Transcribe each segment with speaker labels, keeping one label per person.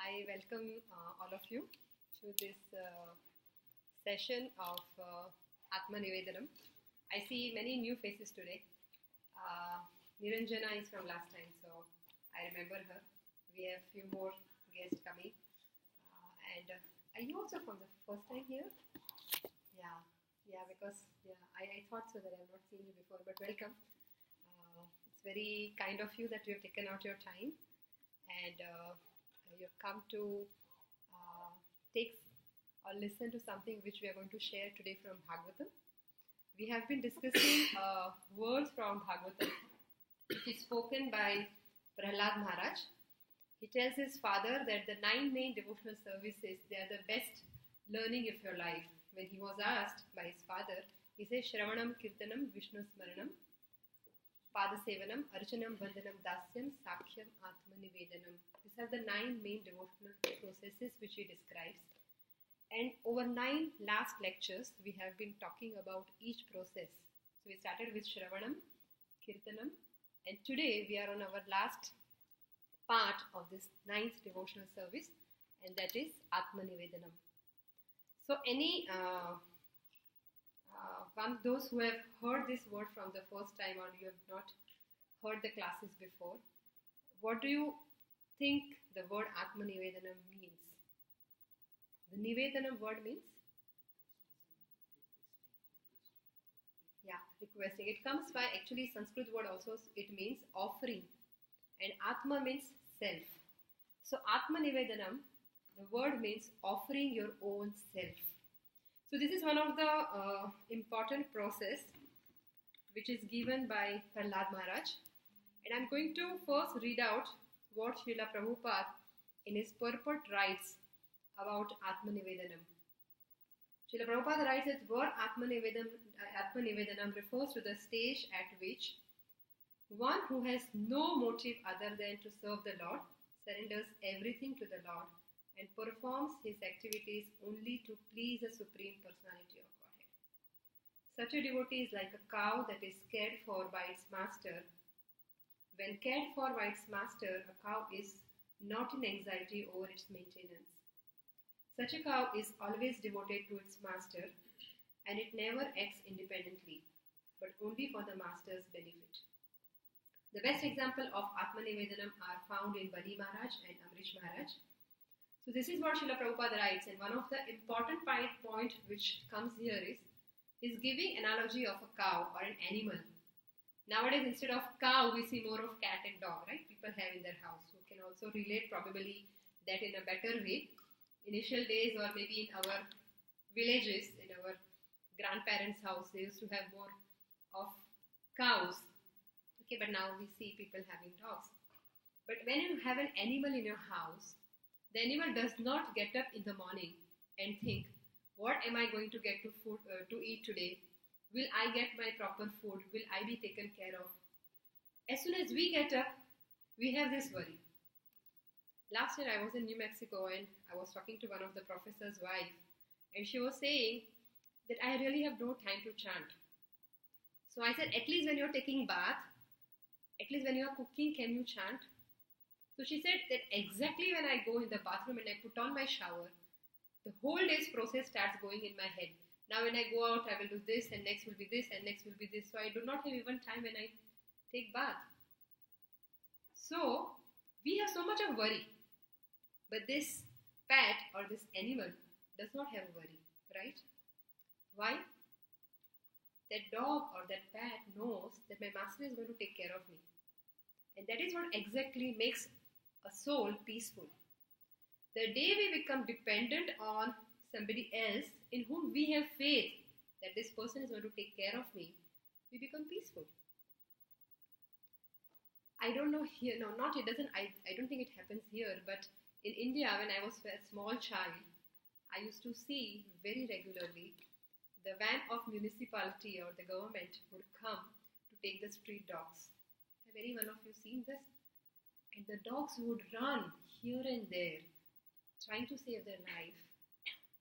Speaker 1: I welcome all of you to this session of Atmanivedanam. I see many new faces today. Niranjana is from last time, so I remember her. We have few more guests coming. Are you also from the first time here? Because I thought so that I have not seen you before, but welcome. It's very kind of you that you have taken out your time and you've come to take or listen to something which we are going to share today from Bhagavatam. We have been discussing words from Bhagavatam, which is spoken by Prahlad Maharaj. He tells his father that the 9 main devotional services, they are the best learning of your life. When he was asked by his father, he says, Shravanam, Kirtanam, Vishnu Smaranam, Padasevanam, Archanam, Vandanam, Dasyam, Sakhyam, Atmanivedanam. These are the 9 main devotional processes which he describes. And over 9 last lectures, we have been talking about each process. So we started with Shravanam, Kirtanam, and today we are on our last part of this 9th devotional service, and that is Atmanivedanam. So those who have heard this word from the first time or you have not heard the classes before, what do you think the word Atmanivedanam means? The Nivedanam word means? Yeah, requesting. It comes by actually Sanskrit word also, it means offering, and Atma means self. So Atmanivedanam, the word means offering your own self. So this is one of the important process which is given by Prahlad Maharaj. And I'm going to first read out what Srila Prabhupada in his purport writes about Atmanivedanam. Srila Prabhupada writes that word Atmanivedanam refers to the stage at which one who has no motive other than to serve the Lord surrenders everything to the Lord and performs his activities only to please the Supreme Personality of Godhead. Such a devotee is like a cow that is cared for by its master. When cared for by its master, a cow is not in anxiety over its maintenance. Such a cow is always devoted to its master, and it never acts independently, but only for the master's benefit. The best example of Atmanivedanam are found in Bali Maharaj and Amrish Maharaj. So this is what Srila Prabhupada writes, and one of the important point which comes here is he's giving analogy of a cow or an animal. Nowadays, instead of cow, we see more of cat and dog, right? People have in their house, who can also relate probably that in a better way. Initial days or maybe in our villages, in our grandparents' house, they used to have more of cows. Okay, but now we see people having dogs. But when you have an animal in your house, the animal does not get up in the morning and think, what am I going to get to eat today? Will I get my proper food? Will I be taken care of? As soon as we get up, we have this worry. Last year I was in New Mexico and I was talking to one of the professor's wife, and she was saying that I really have no time to chant. So I said, at least when you're taking bath, at least when you're cooking, can you chant? So she said that exactly when I go in the bathroom and I put on my shower, the whole day's process starts going in my head. Now when I go out, I will do this, and next will be this, and next will be this. So I do not have even time when I take bath. So we have so much of worry. But this pet or this animal does not have worry, right? Why? That dog or that pet knows that my master is going to take care of me. And that is what exactly makes a soul peaceful. The day we become dependent on somebody else in whom we have faith that this person is going to take care of me, we become peaceful. I don't know here, no, not it doesn't, I don't think it happens here, but in India, when I was a small child, I used to see very regularly the van of municipality or the government would come to take the street dogs. Have any one of you seen this? And the dogs would run here and there, trying to save their life.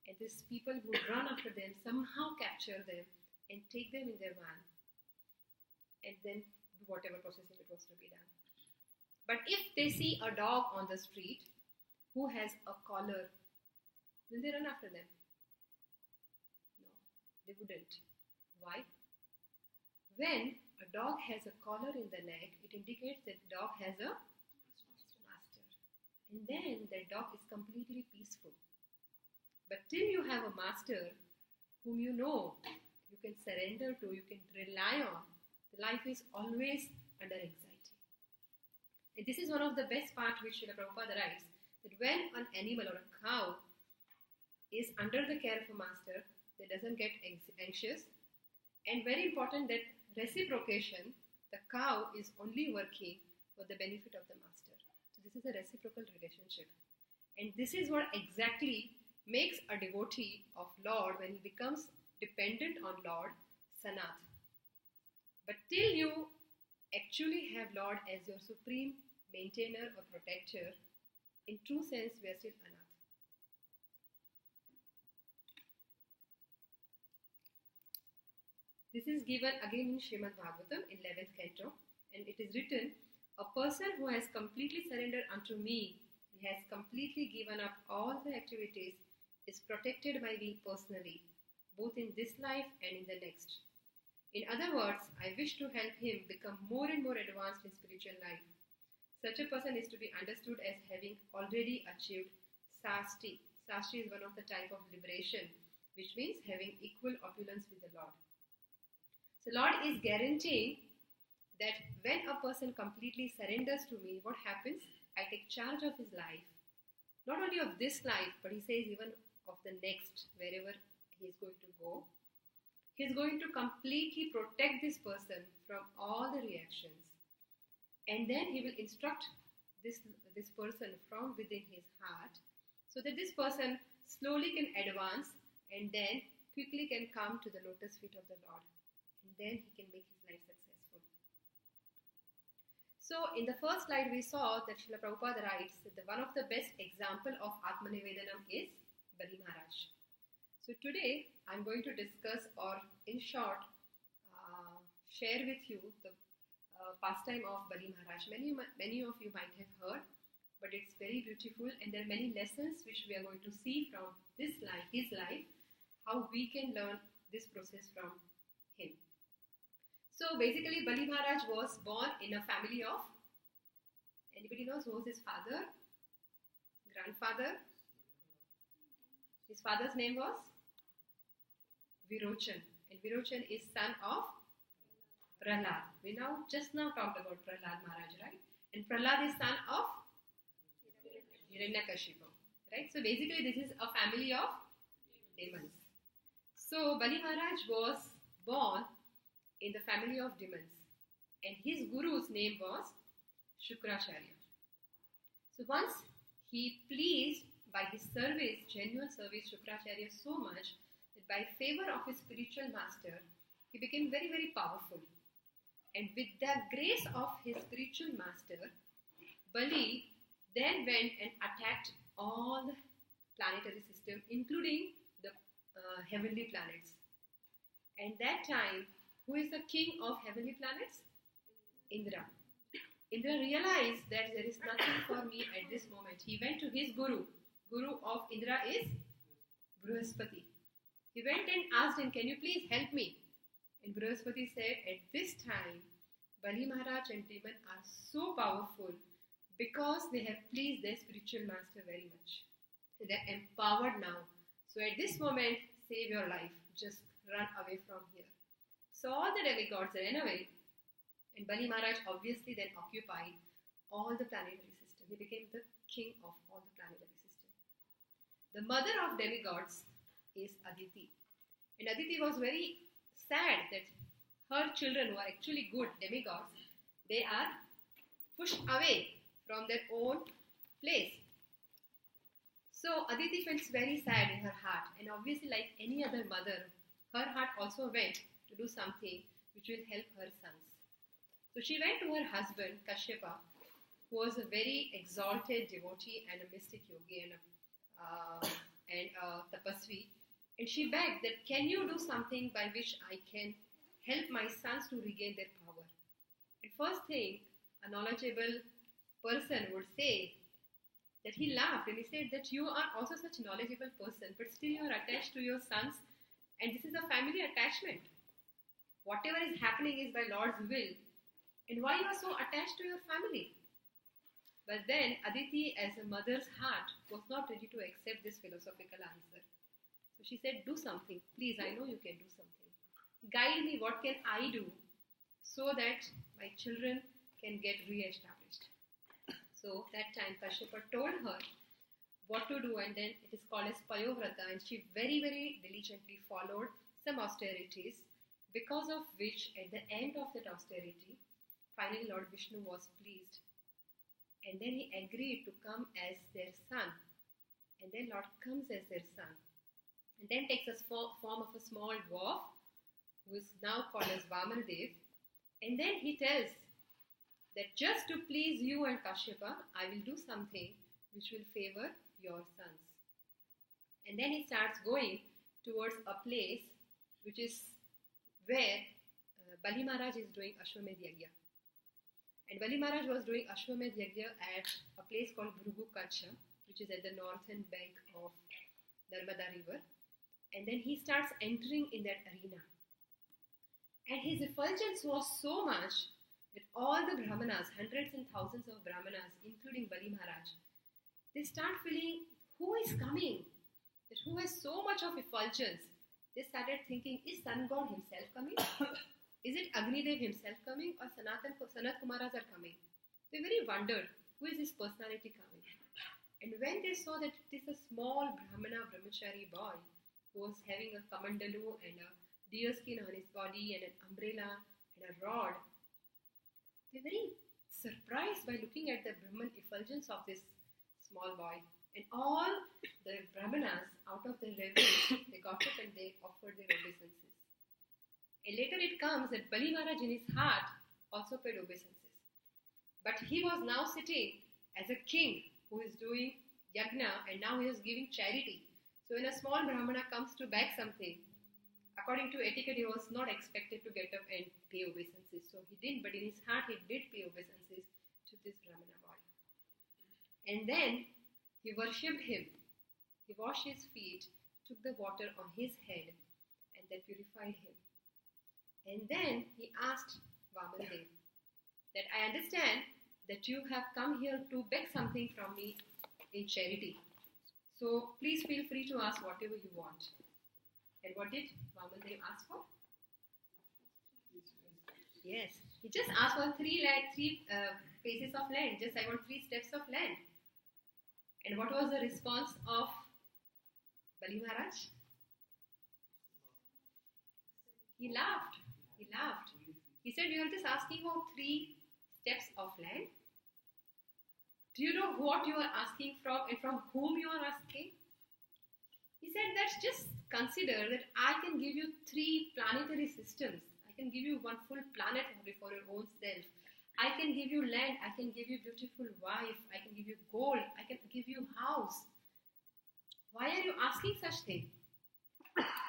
Speaker 1: And these people would run after them, somehow capture them, and take them in their van. And then do whatever processing it was to be done. But if they see a dog on the street, who has a collar, will they run after them? No, they wouldn't. Why? When a dog has a collar in the neck, it indicates that dog has a master. And then that dog is completely peaceful. But till you have a master whom you know, you can surrender to, you can rely on, the life is always under anxiety. And this is one of the best parts which Srila Prabhupada writes, that when an animal or a cow is under the care of a master, they doesn't get anxious. And very important that reciprocation, the cow is only working for the benefit of the master. So this is a reciprocal relationship. And this is what exactly makes a devotee of Lord when he becomes dependent on Lord Sanat. But till you actually have Lord as your supreme maintainer or protector, in true sense we are still Anath. This is given again in Srimad Bhagavatam in 11th canto, and it is written, a person who has completely surrendered unto me and has completely given up all the activities is protected by me personally, both in this life and in the next. In other words, I wish to help him become more and more advanced in spiritual life. Such a person is to be understood as having already achieved sasti. Sasti is one of the type of liberation, which means having equal opulence with the Lord. So Lord is guaranteeing that when a person completely surrenders to me, what happens? I take charge of his life. Not only of this life, but he says even of the next, wherever he is going to go. He is going to completely protect this person from all the reactions. And then he will instruct this person from within his heart so that this person slowly can advance and then quickly can come to the lotus feet of the Lord. And then he can make his life successful. So in the first slide we saw that Srila Prabhupada writes that one of the best example of Atmanivedanam is Bali Maharaj. So today I am going to discuss or in short share with you the pastime of Bali Maharaj. Many of you might have heard, but it's very beautiful and there are many lessons which we are going to see from this life, his life, how we can learn this process from him. So basically Bali Maharaj was born in a family of, anybody knows who was his father? Grandfather? His father's name was Virochan, and Virochan is son of Prahlad. We just now talked about Prahlad Maharaj, right? And Prahlad is son of Hiranyakashipu, right? So basically this is a family of demons. So Bali Maharaj was born in the family of demons, and his guru's name was Shukracharya. So once he pleased by his service, genuine service, Shukracharya so much that by favor of his spiritual master, he became very, very powerful. And with the grace of his spiritual master, Bali then went and attacked all the planetary system, including the heavenly planets. And that time, who is the king of heavenly planets? Indra. Indra realized that there is nothing for me at this moment. He went to his guru. Guru of Indra is Brihaspati. He went and asked him, can you please help me? And Brihaspati said, at this time, Bali Maharaj and demon are so powerful because they have pleased their spiritual master very much. They are empowered now. So at this moment, save your life. Just run away from here. So all the demigods ran away, and Bali Maharaj obviously then occupied all the planetary system. He became the king of all the planetary system. The mother of demigods is Aditi. And Aditi was very sad that her children, who are actually good demigods, they are pushed away from their own place. So Aditi felt very sad in her heart, and obviously like any other mother, her heart also went to do something which will help her sons. So she went to her husband Kashyapa, who was a very exalted devotee and a mystic yogi and a tapasvi, and she begged that, can you do something by which I can help my sons to regain their power? And first thing a knowledgeable person would say that he laughed and he said that you are also such a knowledgeable person, but still you are attached to your sons, and this is a family attachment. Whatever is happening is by Lord's will, and why you are so attached to your family? But then Aditi, as a mother's heart, was not ready to accept this philosophical answer. So she said, do something. Please, I know you can do something. Guide me, what can I do so that my children can get re-established? So that time Kashyapa told her what to do, and then it is called as Payovrata, and she very, very diligently followed some austerities, because of which at the end of that austerity, finally Lord Vishnu was pleased. And then he agreed to come as their son. And then Lord comes as their son. And then takes a form of a small dwarf, who is now called as Vamanadev. And then he tells that just to please you and Kashyapa, I will do something which will favor your sons. And then he starts going towards a place which is where Bali Maharaj is doing Ashwamedh Yagya. And Bali Maharaj was doing Ashwamedh Yagya at a place called Bhrugu Kacha, which is at the northern bank of Narmada river. And then he starts entering in that arena. And his effulgence was so much that all the Brahmanas, hundreds and thousands of Brahmanas, including Bali Maharaj, they start feeling, who is coming? That who has so much of effulgence? They started thinking, is Sun God himself coming? Is it Agnidev himself coming, or Sanat Kumaras are coming? They very wondered, who is this personality coming? And when they saw that it is a small Brahmana brahmachari boy who was having a kamandalu and a deer skin on his body and an umbrella and a rod, they were very surprised by looking at the Brahman effulgence of this small boy. And all the Brahmanas, out of their reverence, they got up and they offered their obeisances. And later it comes that Bali Maharaj in his heart also paid obeisances. But he was now sitting as a king who is doing yagna, and now he is giving charity. So when a small Brahmana comes to beg something, according to etiquette, he was not expected to get up and pay obeisances. So he didn't, but in his heart he did pay obeisances to this Brahmana boy. And then he worshipped him. He washed his feet, took the water on his head, and that purified him. And then he asked Vamanadev that I understand that you have come here to beg something from me in charity. So please feel free to ask whatever you want. And what did Vamanadev ask for? Yes, he just asked for three pieces of land. Just I want 3 steps of land. And what was the response of Bali Maharaj? He laughed. He laughed. He said, you are just asking for 3 steps of land. Do you know what you are asking from and from whom you are asking? He said that just consider that I can give you 3 planetary systems. I can give you 1 full planet for your own self. I can give you land. I can give you beautiful wife. I can give you gold. I can give you house. Why are you asking such thing?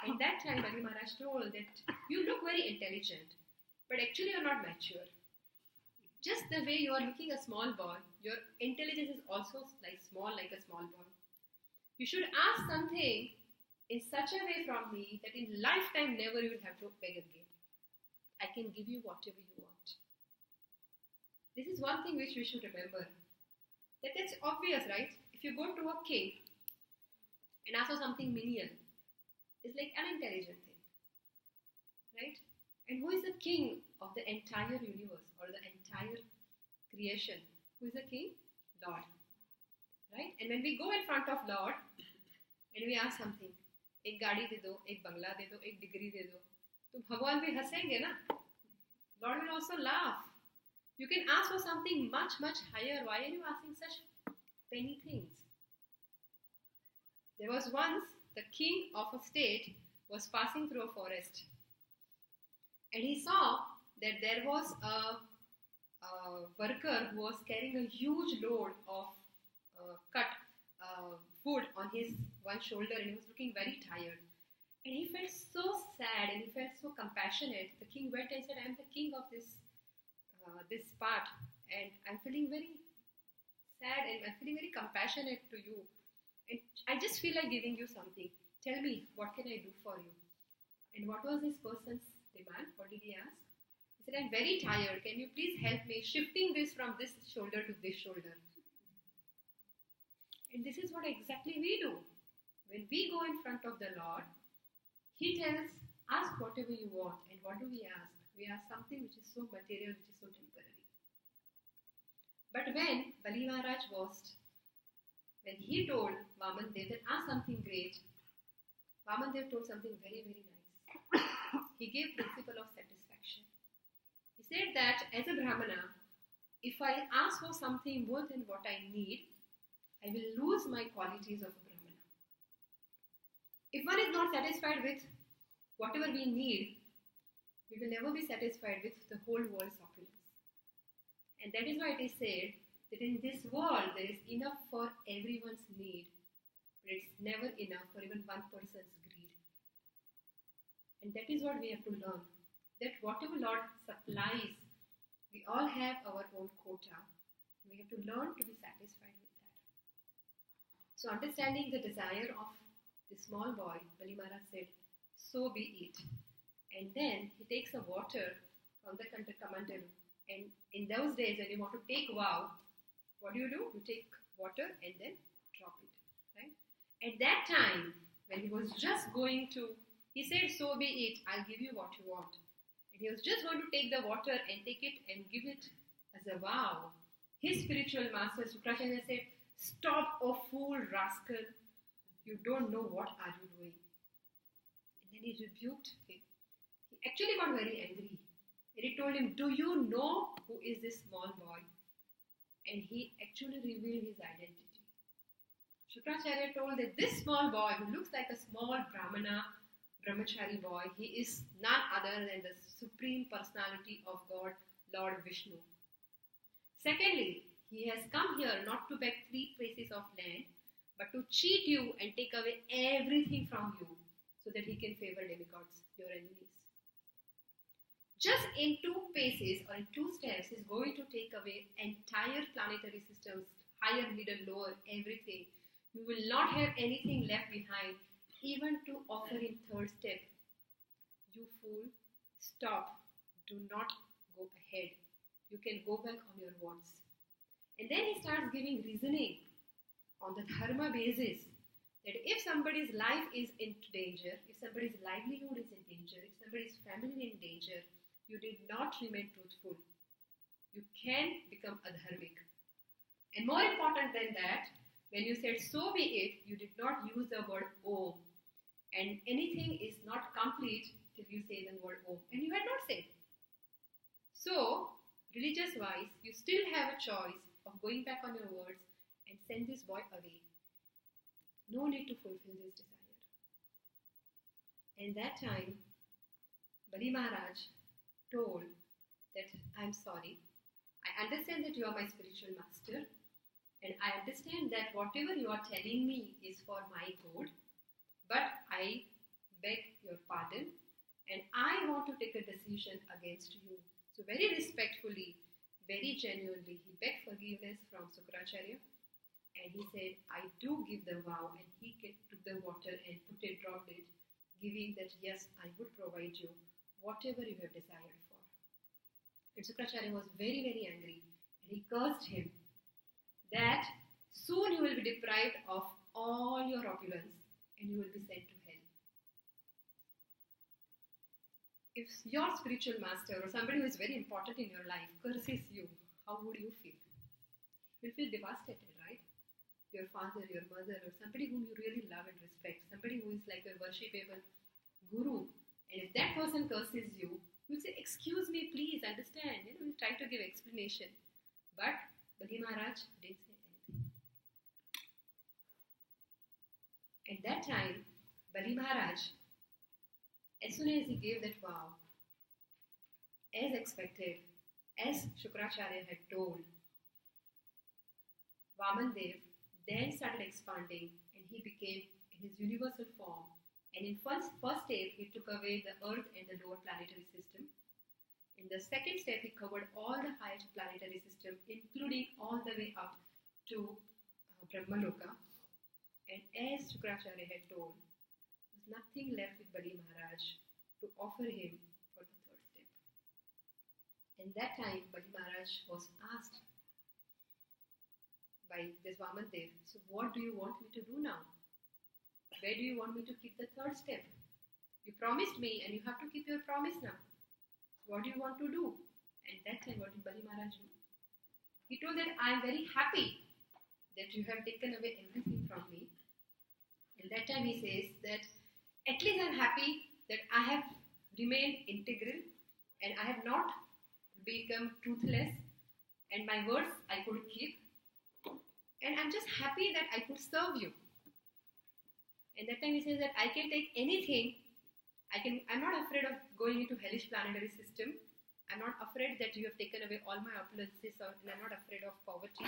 Speaker 1: And that time Bali Maharaj told that you look very intelligent, but actually you are not mature. Just the way you are looking a small boy, your intelligence is also like a small boy. You should ask something in such a way from me that in lifetime never you will have to beg again. I can give you whatever you want. This is one thing which we should remember. That's obvious, right? If you go to a king and ask for something menial, it's like an intelligent thing, right? And who is the king of the entire universe or the entire creation? Who is the king? Lord, right? And when we go in front of Lord and we ask something, एक गाड़ी दे दो, एक बंगला दे दो, एक degree दे दो, तो भगवान भी हंसेंगे ना? Lord will also laugh. You can ask for something much, much higher. Why are you asking such penny things? There was once the king of a state was passing through a forest, and he saw that there was a worker who was carrying a huge load of cut wood on his one shoulder, and he was looking very tired. And he felt so sad and he felt so compassionate. The king went and said, I am the king of this part, and I'm feeling very sad and I'm feeling very compassionate to you. And I just feel like giving you something. Tell me, what can I do for you? And what was this person's demand? What did he ask? He said, I'm very tired. Can you please help me shifting this from this shoulder to this shoulder? And this is what exactly we do. When we go in front of the Lord, He tells, ask whatever you want. And what do we ask? We ask something which is so material, which is so temporary. But when Bali Maharaj when he told Vaman Dev that ask something great, Vaman Dev told something very, very nice. He gave principle of satisfaction. He said that as a Brahmana, if I ask for something more than what I need, I will lose my qualities of a Brahmana. If one is not satisfied with whatever we need, we will never be satisfied with the whole world's opulence. And that is why it is said that in this world there is enough for everyone's need, but it's never enough for even one person's greed. And that is what we have to learn, that whatever Lord supplies, we all have our own quota. We have to learn to be satisfied with that. So understanding the desire of the small boy, Bali Maharaj said, so be it. And then he takes a water from the Kamandalu. And in those days when you want to take vow, what do? You take water and then drop it. Right? At that time, when he was just going to, he said, so be it, I'll give you what you want. And he was just going to take the water and take it and give it as a vow. His spiritual master, Sukracharya, said, stop, O fool, rascal. You don't know what are you doing. And then he rebuked him. He actually got very angry. And he told him, do you know who is this small boy? And he actually revealed his identity. Shukracharya told that this small boy who looks like a small Brahmana, Brahmachari boy, he is none other than the Supreme Personality of God, Lord Vishnu. Secondly, he has come here not to beg 3 pieces of land, but to cheat you and take away everything from you so that he can favor demigods, your enemies. Just in 2 paces or in 2 steps, he's going to take away entire planetary systems, higher, middle, lower, everything. You will not have anything left behind, even to offer him 3rd step. You fool, stop. Do not go ahead. You can go back on your words. And then he starts giving reasoning on the dharma basis that if somebody's life is in danger, if somebody's livelihood is in danger, if somebody's family is in danger, you did not remain truthful. You can become adharmic. And more important than that, when you said so be it, you did not use the word Om. And anything is not complete till you say the word Om. And you had not said. So, religious wise, you still have a choice of going back on your words and send this boy away. No need to fulfill this desire. And that time, Bali Maharaj told that I'm sorry. I understand that you are my spiritual master, and I understand that whatever you are telling me is for my good, but I beg your pardon and I want to take a decision against you. So very respectfully, very genuinely, he begged forgiveness from Sukracharya, and he said, I do give the vow, and he took the water and dropped it, giving that yes, I would provide you whatever you have desired for. And Sukracharya was very, very angry, and he cursed him that soon you will be deprived of all your opulence and you will be sent to hell. If your spiritual master or somebody who is very important in your life curses you, how would you feel? You will feel devastated, right? Your father, your mother, or somebody whom you really love and respect, somebody who is like a worshipable guru, and if that person curses you, you'll say, excuse me, please, understand. We'll try to give explanation. But Bali Maharaj didn't say anything. At that time, Bali Maharaj, as soon as he gave that vow, as expected, as Shukracharya had told, Vaman Dev then started expanding and he became in his universal form. And in first step, he took away the earth and the lower planetary system. In the second step, he covered all the higher planetary system, including all the way up to Brahmaloka, and as Shukracharya had told, there was nothing left with Bali Maharaj to offer him for the third step. And that time, Bali Maharaj was asked by this Vaman Dev, so what do you want me to do now? Where do you want me to keep the third step? You promised me and you have to keep your promise now. So what do you want to do? And that time, what did Bali Maharaj do? He told that I am very happy that you have taken away everything from me. And that time he says that at least I am happy that I have remained integral and I have not become truthless and my words I could keep. And I'm just happy that I could serve you. And that time he says that I can take anything. I'm not afraid of going into hellish planetary system. I'm not afraid that you have taken away all my opulences, and I'm not afraid of poverty.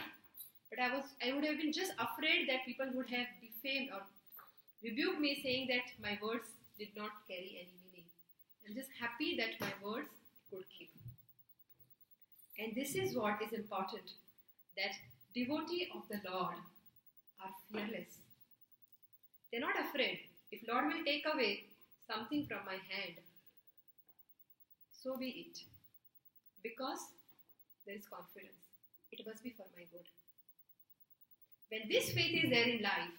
Speaker 1: But I would have been just afraid that people would have defamed or rebuked me, saying that my words did not carry any meaning. I'm just happy that my words could keep. And this is what is important, that devotees of the Lord are fearless. They're not afraid. If Lord will take away something from my hand, so be it. Because there is confidence. It must be for my good. When this faith is there in life,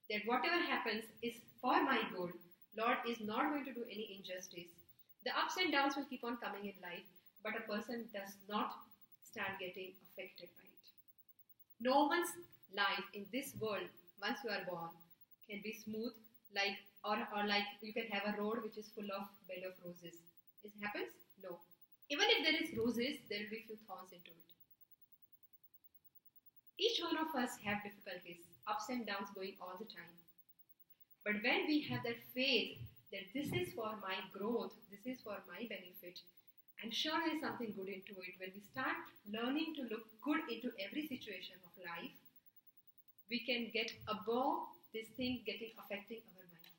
Speaker 1: that whatever happens is for my good, Lord is not going to do any injustice. The ups and downs will keep on coming in life, but a person does not start getting affected by it. No one's life in this world, once you are born, can be smooth or like you can have a road which is full of bed of roses. It happens? No. Even if there is roses, there will be few thorns into it. Each one of us have difficulties, ups and downs going all the time. But when we have that faith that this is for my growth, this is for my benefit, I'm sure there is something good into it. When we start learning to look good into every situation of life, we can get above this thing affecting our mind.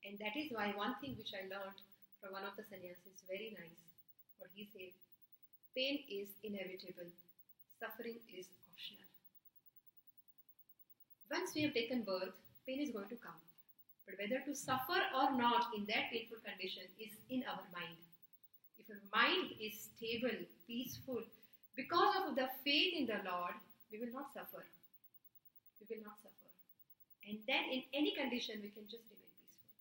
Speaker 1: And that is why one thing which I learned from one of the sannyasis, very nice, what he said, pain is inevitable, suffering is optional. Once we have taken birth, pain is going to come. But whether to suffer or not in that painful condition is in our mind. If our mind is stable, peaceful, because of the faith in the Lord, we will not suffer. We will not suffer. And then in any condition, we can just remain peaceful.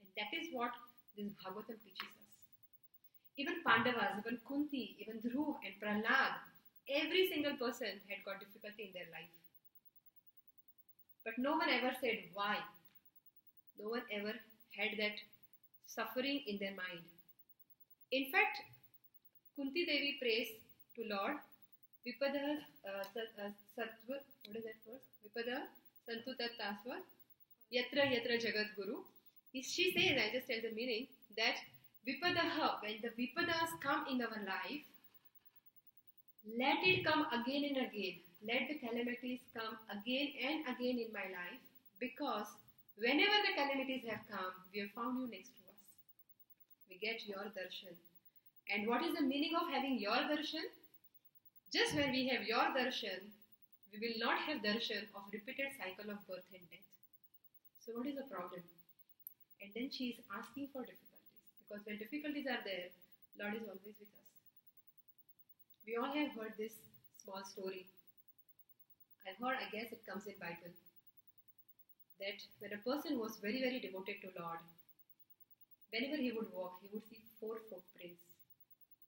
Speaker 1: And that is what this Bhagavatam teaches us. Even Pandavas, even Kunti, even Dhruv and Prahlad, every single person had got difficulty in their life. But no one ever said why. No one ever had that suffering in their mind. In fact, Kunti Devi prays to Lord, Vipada Sattva, what is that verse? Vipada Santu Tattasva, Yatra Yatra Jagat Guru. She says, I just tell the meaning, that Vipadaha, when the Vipadas come in our life, let it come again and again. Let the calamities come again and again in my life, because whenever the calamities have come, we have found you next to us. We get your darshan. And what is the meaning of having your darshan? Just when we have your darshan, we will not have darshan of repeated cycle of birth and death. So what is the problem? And then she is asking for difficulties. Because when difficulties are there, Lord is always with us. We all have heard this small story. I guess it comes in Bible. That when a person was very, very devoted to Lord, whenever he would walk, he would see 4 footprints.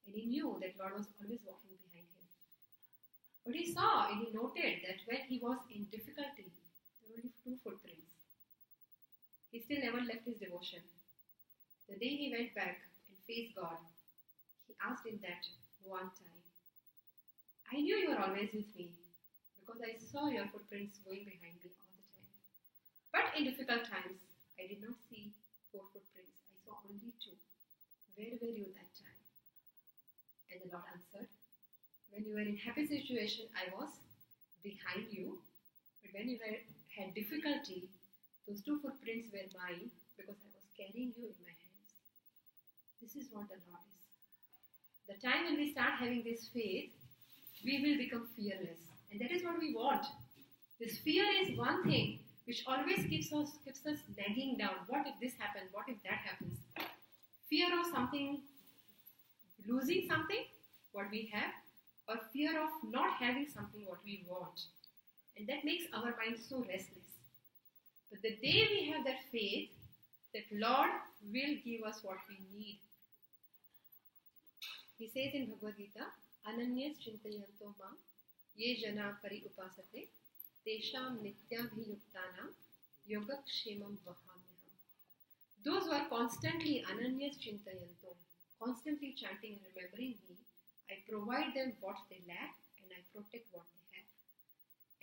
Speaker 1: And he knew that Lord was always walking behind him. But he saw and he noted that when he was in difficulty, there were only 2 footprints. He still never left his devotion. The day he went back and faced God, he asked him that one time, I knew you were always with me because I saw your footprints going behind me all the time. But in difficult times, I did not see 4 footprints. I saw only 2. Where were you that time? And the Lord answered, when you were in happy situation, I was behind you. But when you had difficulty, those 2 footprints were mine because I was carrying you in my hands. This is what the Lord is. The time when we start having this faith, we will become fearless. And that is what we want. This fear is one thing which always keeps us nagging down. What if this happens? What if that happens? Fear of something, losing something, what we have, or fear of not having something what we want. And that makes our mind so restless. But the day we have that faith that Lord will give us what we need. He says in Bhagavad Gita, Ananyas chintayanto mam ye jana pari upasate tesham nityabhiyuktanam yogakshemam vahamyaham. Those who are constantly Ananyas chintayanto, constantly chanting and remembering me, I provide them what they lack and I protect what they have.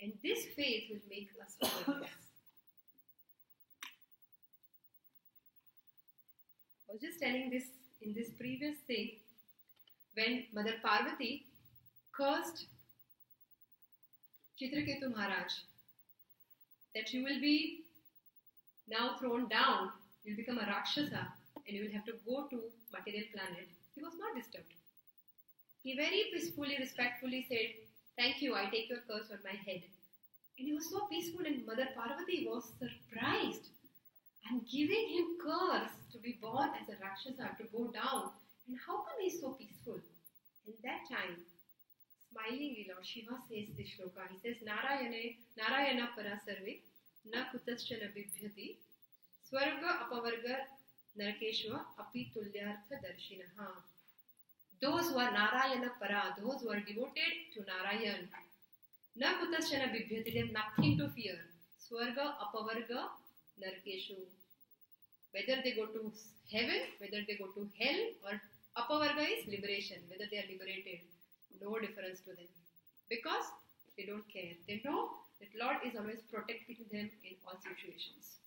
Speaker 1: And this faith will make us fearless. I was just telling this in this previous thing, when Mother Parvati cursed Chitraketu Maharaj that you will be now thrown down, you will become a Rakshasa and you will have to go to material planet. He was not disturbed. He very peacefully, respectfully said, thank you, I take your curse on my head. And he was so peaceful and Mother Parvati was surprised. I'm giving him curse to be born as a Rakshasa, to go down. And how come he is so peaceful? In that time, smilingly Lord Shiva says this shloka. He says, Narayana parasarve na kutaschana bibhyati swarga apavarga narakeshva api tulyartha darshinaha. Those who are Narayana para, those who are devoted to Narayan, na kutaschana bibhyati, they have nothing to fear. Swarga apavarga narakeshu. Whether they go to heaven, whether they go to hell, or apavarga is liberation, whether they are liberated, no difference to them. Because they don't care. They know that Lord is always protecting them in all situations.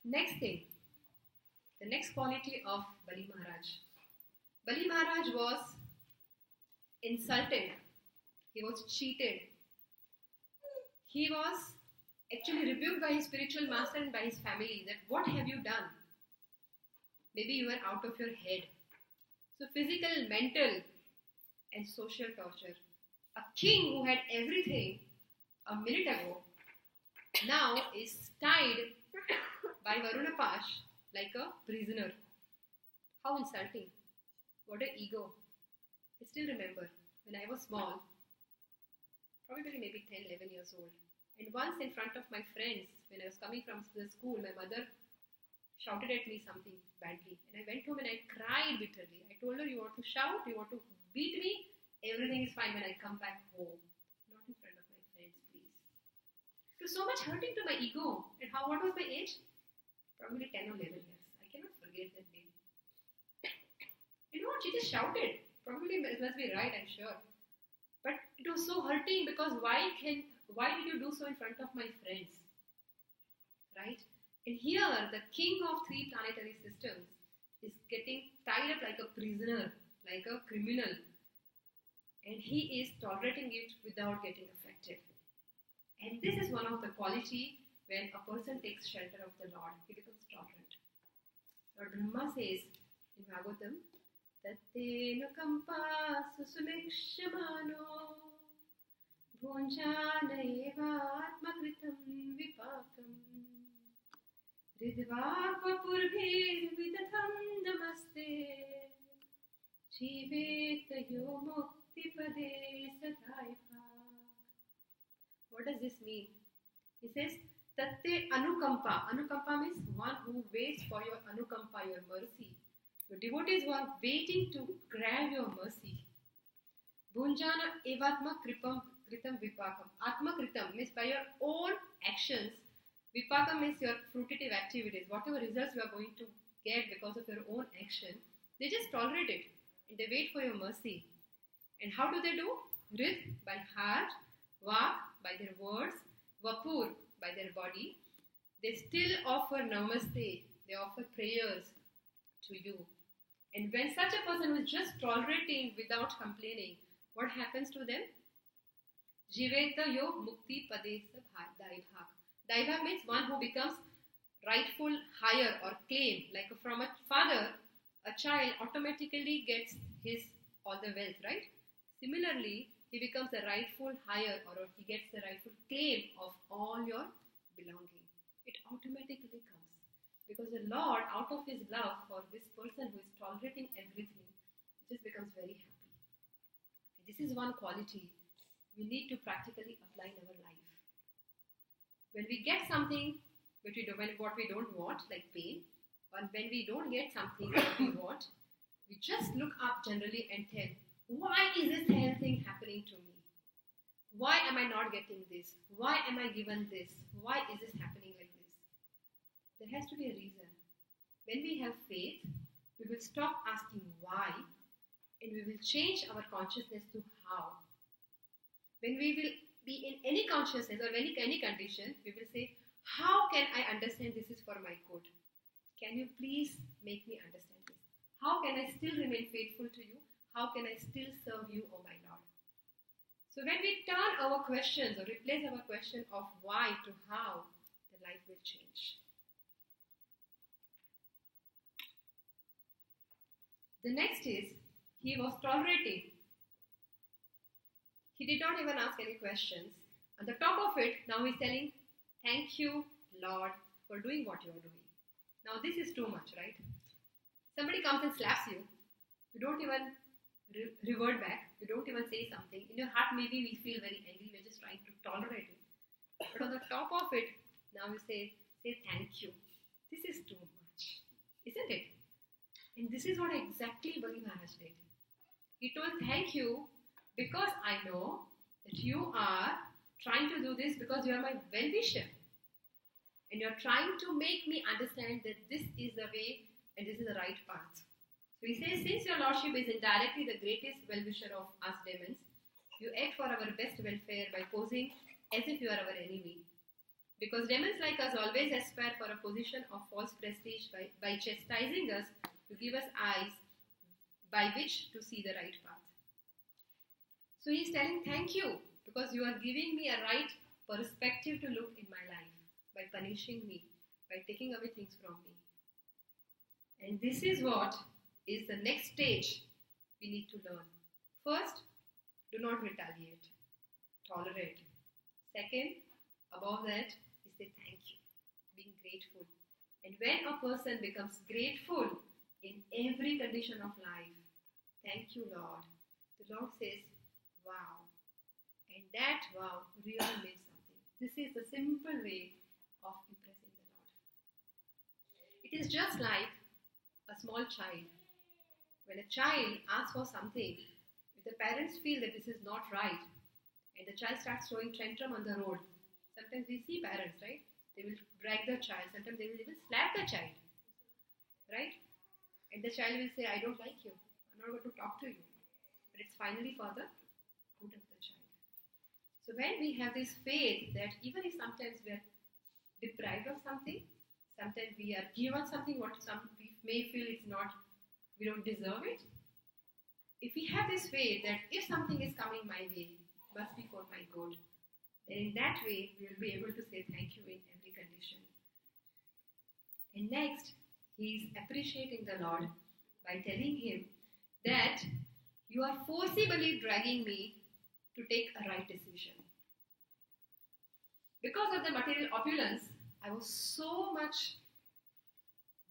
Speaker 1: Next thing, the next quality of Bali Maharaj. Bali Maharaj was insulted. He was cheated. He was actually rebuked by his spiritual master and by his family that what have you done? Maybe you are out of your head. So physical, mental and social torture. A king who had everything a minute ago now is tied by Varuna Pash like a prisoner. How insulting. What an ego. I still remember when I was small, probably maybe 10, 11 years old. And once in front of my friends, when I was coming from the school, my mother shouted at me something badly. And I went home and I cried bitterly. I told her, you want to shout, you want to beat me, everything is fine when I come back home. Not in front of my friends, please. It was so much hurting to my ego. And what was my age? Probably 10 or 11 years. I cannot forget that day. You know what? She just shouted. Probably it must be right, I'm sure. But it was so hurting because why did you do so in front of my friends? Right? And here, the king of 3 planetary systems is getting tied up like a prisoner, like a criminal. And he is tolerating it without getting affected. And this is one of the quality when a person takes shelter of the Lord, he becomes tolerant. Lord Brahma says in Bhagavatam, Tatte nukampa susulekshamano Bhunjana eva atmakritam vipakam Ridva purvir vidatham namaste Jivetayo mukti pade sadaiva. What does this mean? He says, Tatte anukampa. Anukampa means one who waits for your anukampa, your mercy. Your devotees who are waiting to grab your mercy. Bhunjana evatma kritam vipakam. Atma kritam means by your own actions. Vipakam means your fruitive activities. Whatever results you are going to get because of your own action, they just tolerate it and they wait for your mercy. And how do they do? Rid by heart, Vak by their words, Vapur by their body. They still offer namaste. They offer prayers to you. And when such a person who is just tolerating without complaining, what happens to them? Jiveta yo mukti pade daibhak. Daibhak means one who becomes rightful higher or claim. Like from a father, a child automatically gets his all the wealth, right? Similarly, he becomes the rightful hire, or he gets the rightful claim of all your belonging. It automatically comes. Because the Lord, out of his love for this person who is tolerating everything, just becomes very happy. And this is one quality we need to practically apply in our life. When we get something what we don't want, like pain, or when we don't get something that we want, we just look up generally and tell, why is this hell thing happening to me? Why am I not getting this? Why am I given this? Why is this happening like this? There has to be a reason. When we have faith, we will stop asking why, and we will change our consciousness to how. When we will be in any consciousness or any condition, we will say, how can I understand this is for my good? Can you please make me understand this? How can I still remain faithful to you? How can I still serve you, O my Lord? So when we turn our questions or replace our question of why to how, the life will change. The next is, he was tolerating. He did not even ask any questions. On the top of it, now he's telling, thank you, Lord, for doing what you are doing. Now this is too much, right? Somebody comes and slaps you. You don't even revert back. You don't even say something. In your heart, maybe we feel very angry. We're just trying to tolerate it. But on the top of it, now you say thank you. This is too much, isn't it? And this is what exactly Bali Maharaj did. He told thank you because I know that you are trying to do this because you are my well-wisher. And you're trying to make me understand that this is the way and this is the right path. So he says, since your Lordship is indirectly the greatest well-wisher of us demons, you act for our best welfare by posing as if you are our enemy. Because demons like us always aspire for a position of false prestige by chastising us to give us eyes by which to see the right path. So he's telling thank you because you are giving me a right perspective to look in my life by punishing me, by taking away things from me. And this is what is the next stage we need to learn. First, do not retaliate. Tolerate. Second, above that, is say thank you. Being grateful. And when a person becomes grateful in every condition of life, thank you, Lord. The Lord says, wow. And that wow really means something. This is the simple way of impressing the Lord. It is just like a small child. When a child asks for something, if the parents feel that this is not right, and the child starts throwing tantrum on the road, sometimes we see parents, right? They will drag the child, sometimes they will even slap the child, right? And the child will say, I don't like you, I'm not going to talk to you. But it's finally for the good of the child. So when we have this faith that even if sometimes we are deprived of something, sometimes we are given something what we may feel it's not, we don't deserve it. If we have this faith that if something is coming my way, it must be for my good, then in that way we will be able to say thank you in every condition. And next, he is appreciating the Lord by telling him that you are forcibly dragging me to take a right decision. Because of the material opulence, I was so much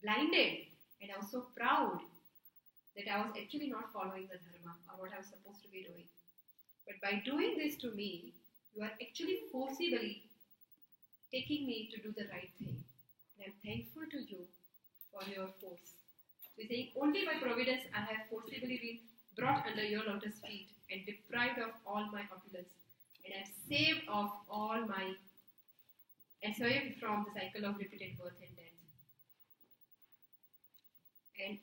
Speaker 1: blinded and I was so proud that I was actually not following the dharma or what I was supposed to be doing. But by doing this to me, you are actually forcibly taking me to do the right thing. And I'm thankful to you for your force. So he's saying, only by providence I have forcibly been brought under your lotus feet and deprived of all my opulence. And I'm saved from the cycle of repeated birth and death. And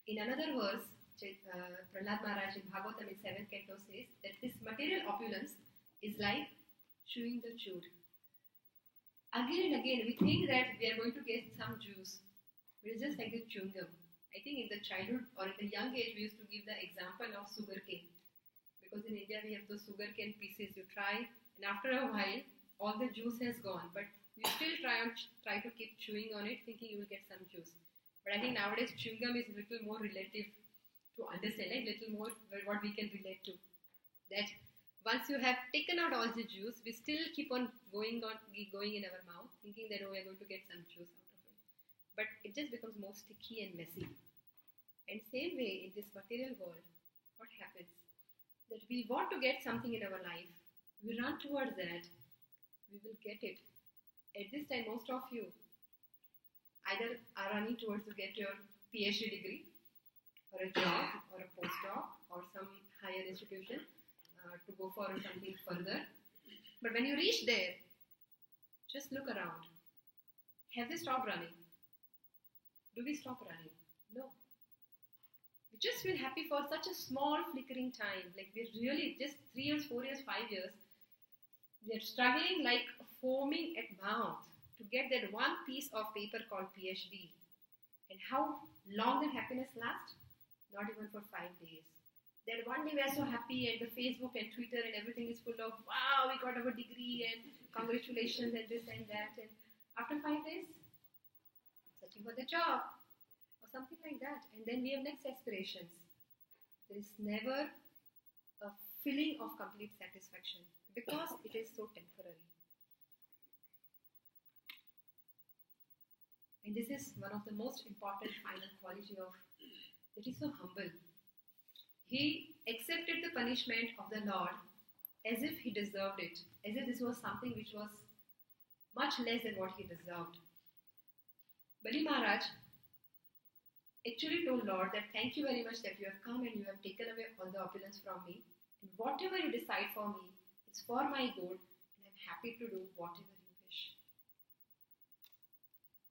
Speaker 1: in another verse, Prahlad Maharaj in Bhagavatam in 7th canto says that this material opulence is like chewing the chewed. Again and again, we think that we are going to get some juice. But it's just like the chewing gum. I think in the childhood or in the young age, we used to give the example of sugar cane. Because in India, we have those sugar cane pieces you try, and after a while, all the juice has gone. But you still try to keep chewing on it, thinking you will get some juice. But I think nowadays, chewing gum is a little more relative to understand, like little more what we can relate to. That once you have taken out all the juice, we still keep on going in our mouth, thinking that, oh, we are going to get some juice out of it. But it just becomes more sticky and messy. And same way, in this material world, what happens? That we want to get something in our life, we run towards that, we will get it. At this time, most of you either are running towards to get your PhD degree, or a job, or a postdoc, or some higher institution to go for something further. But when you reach there, just look around. Have they stopped running? Do we stop running? No. We just feel happy for such a small flickering time. Like we're really just 3 years, 4 years, 5 years. We're struggling like foaming at mouth to get that one piece of paper called PhD. And how long that happiness lasts? Not even for 5 days. That one day we are so happy and the Facebook and Twitter and everything is full of, wow, we got our degree and congratulations and this and that. And after 5 days, searching for the job or something like that. And then we have next aspirations. There is never a feeling of complete satisfaction because it is so temporary. And this is one of the most important final quality of that is so humble. He accepted the punishment of the Lord as if he deserved it, as if this was something which was much less than what he deserved. Bali Maharaj actually told Lord that thank you very much that you have come and you have taken away all the opulence from me. And whatever you decide for me, it's for my good and I'm happy to do whatever you wish.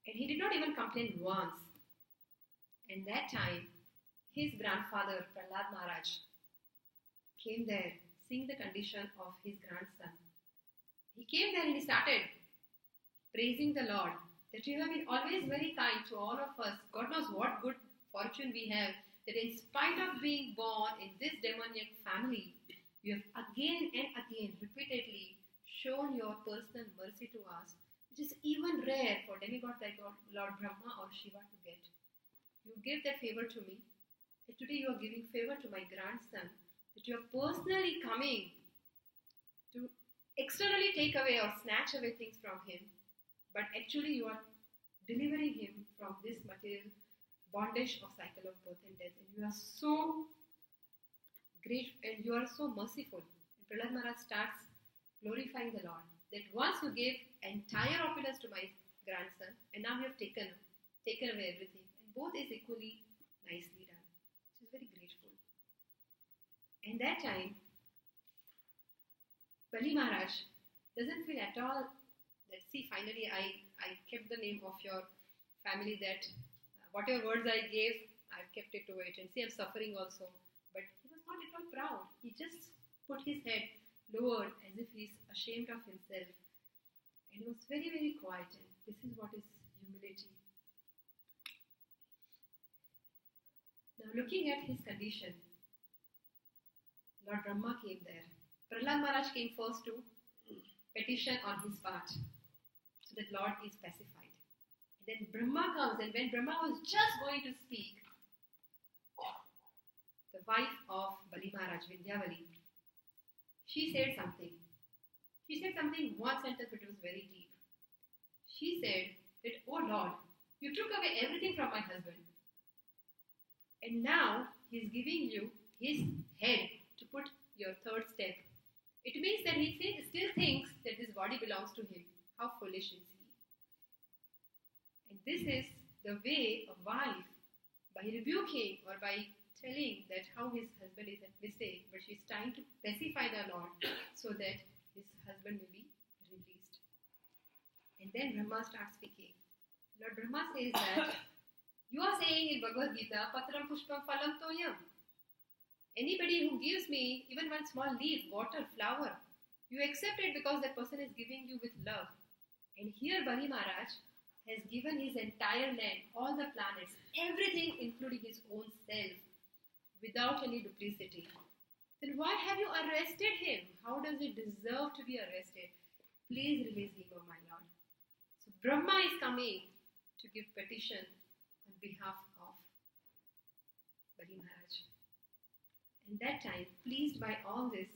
Speaker 1: And he did not even complain once. And that time, his grandfather, Prahlad Maharaj, came there, seeing the condition of his grandson. He came there and he started praising the Lord, that you have been always very kind to all of us. God knows what good fortune we have, that in spite of being born in this demoniac family, you have again and again, repeatedly, shown your personal mercy to us, which is even rare for demigods like Lord Brahma or Shiva to get. You gave that favor to me. That today you are giving favor to my grandson, that you are personally coming to externally take away or snatch away things from him, but actually you are delivering him from this material bondage of cycle of birth and death. And you are so great and you are so merciful. And Prahlad Maharaj starts glorifying the Lord, that once you gave entire opulence to my grandson, and now you have taken away everything, and both is equally nicely done. She's very grateful. And that time, Bali Maharaj doesn't feel at all that, see, finally I kept the name of your family, that whatever words I gave, I've kept it to it. And see, I'm suffering also. But he was not at all proud. He just put his head lowered as if he's ashamed of himself. And he was very, very quiet. And this is what is humility. Now, looking at his condition, Lord Brahma came there. Prahlad Maharaj came first to petition on his part, so that Lord is pacified. And then Brahma comes, and when Brahma was just going to speak, the wife of Bali Maharaj, Vindhyavali, she said something. She said something, one sentence, but it was very deep. She said that, oh Lord, you took away everything from my husband. And now he is giving you his head to put your third step. It means that he still thinks that this body belongs to him. How foolish is he? And this is the way a wife, by rebuking or by telling that how his husband is at mistake, but she's trying to pacify the Lord so that his husband may be released. And then Brahma starts speaking. Lord Brahma says that you are saying in Bhagavad Gita, Patram Pushpam Phalam Toyam. Anybody who gives me even one small leaf, water, flower, you accept it because that person is giving you with love. And here Bali Maharaj has given his entire land, all the planets, everything including his own self, without any duplicity. Then why have you arrested him? How does he deserve to be arrested? Please release him, O my Lord. So Brahma is coming to give petition on behalf of Bali Maharaj. And that time, pleased by all this,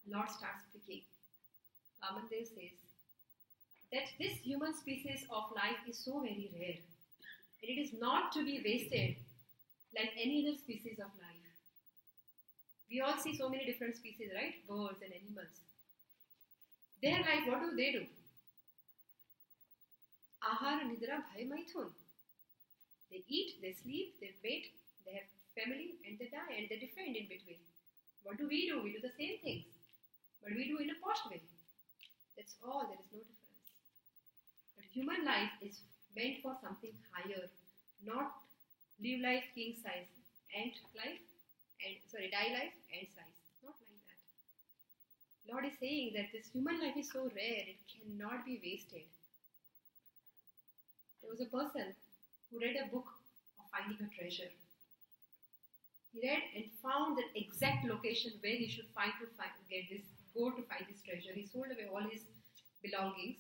Speaker 1: Lord starts speaking. Amandev says that this human species of life is so very rare and it is not to be wasted like any other species of life. We all see so many different species, right? Birds and animals. Their life, what do? Ahar, Nidra, Bhai, Maithun. They eat, they sleep, they mate, they have family, and they die, and they defend in between. What do? We do the same things, but we do in a posh way. That's all, there is no difference. But human life is meant for something higher, not live life king size, and life, die life and size. Not like that. Lord is saying that this human life is so rare, it cannot be wasted. There was a person who read a book of finding a treasure. He read and found the exact location where he should go to find this treasure. He sold away all his belongings.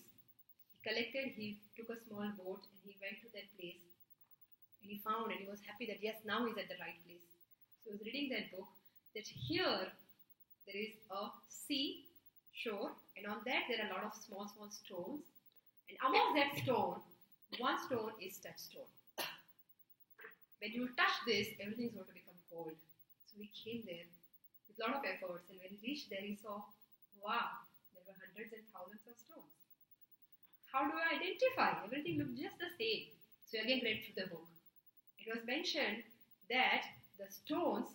Speaker 1: He took a small boat and he went to that place. And he found and he was happy that yes, now he's at the right place. So he was reading that book that here there is a sea, shore, and on that there are a lot of small stones. And among that stone, one stone is touchstone. When you touch this, everything is going to become gold. So he came there with a lot of efforts, and when he reached there, he saw, wow, there were hundreds and thousands of stones. How do I identify? Everything looked just the same. So he again read through the book. It was mentioned that the stones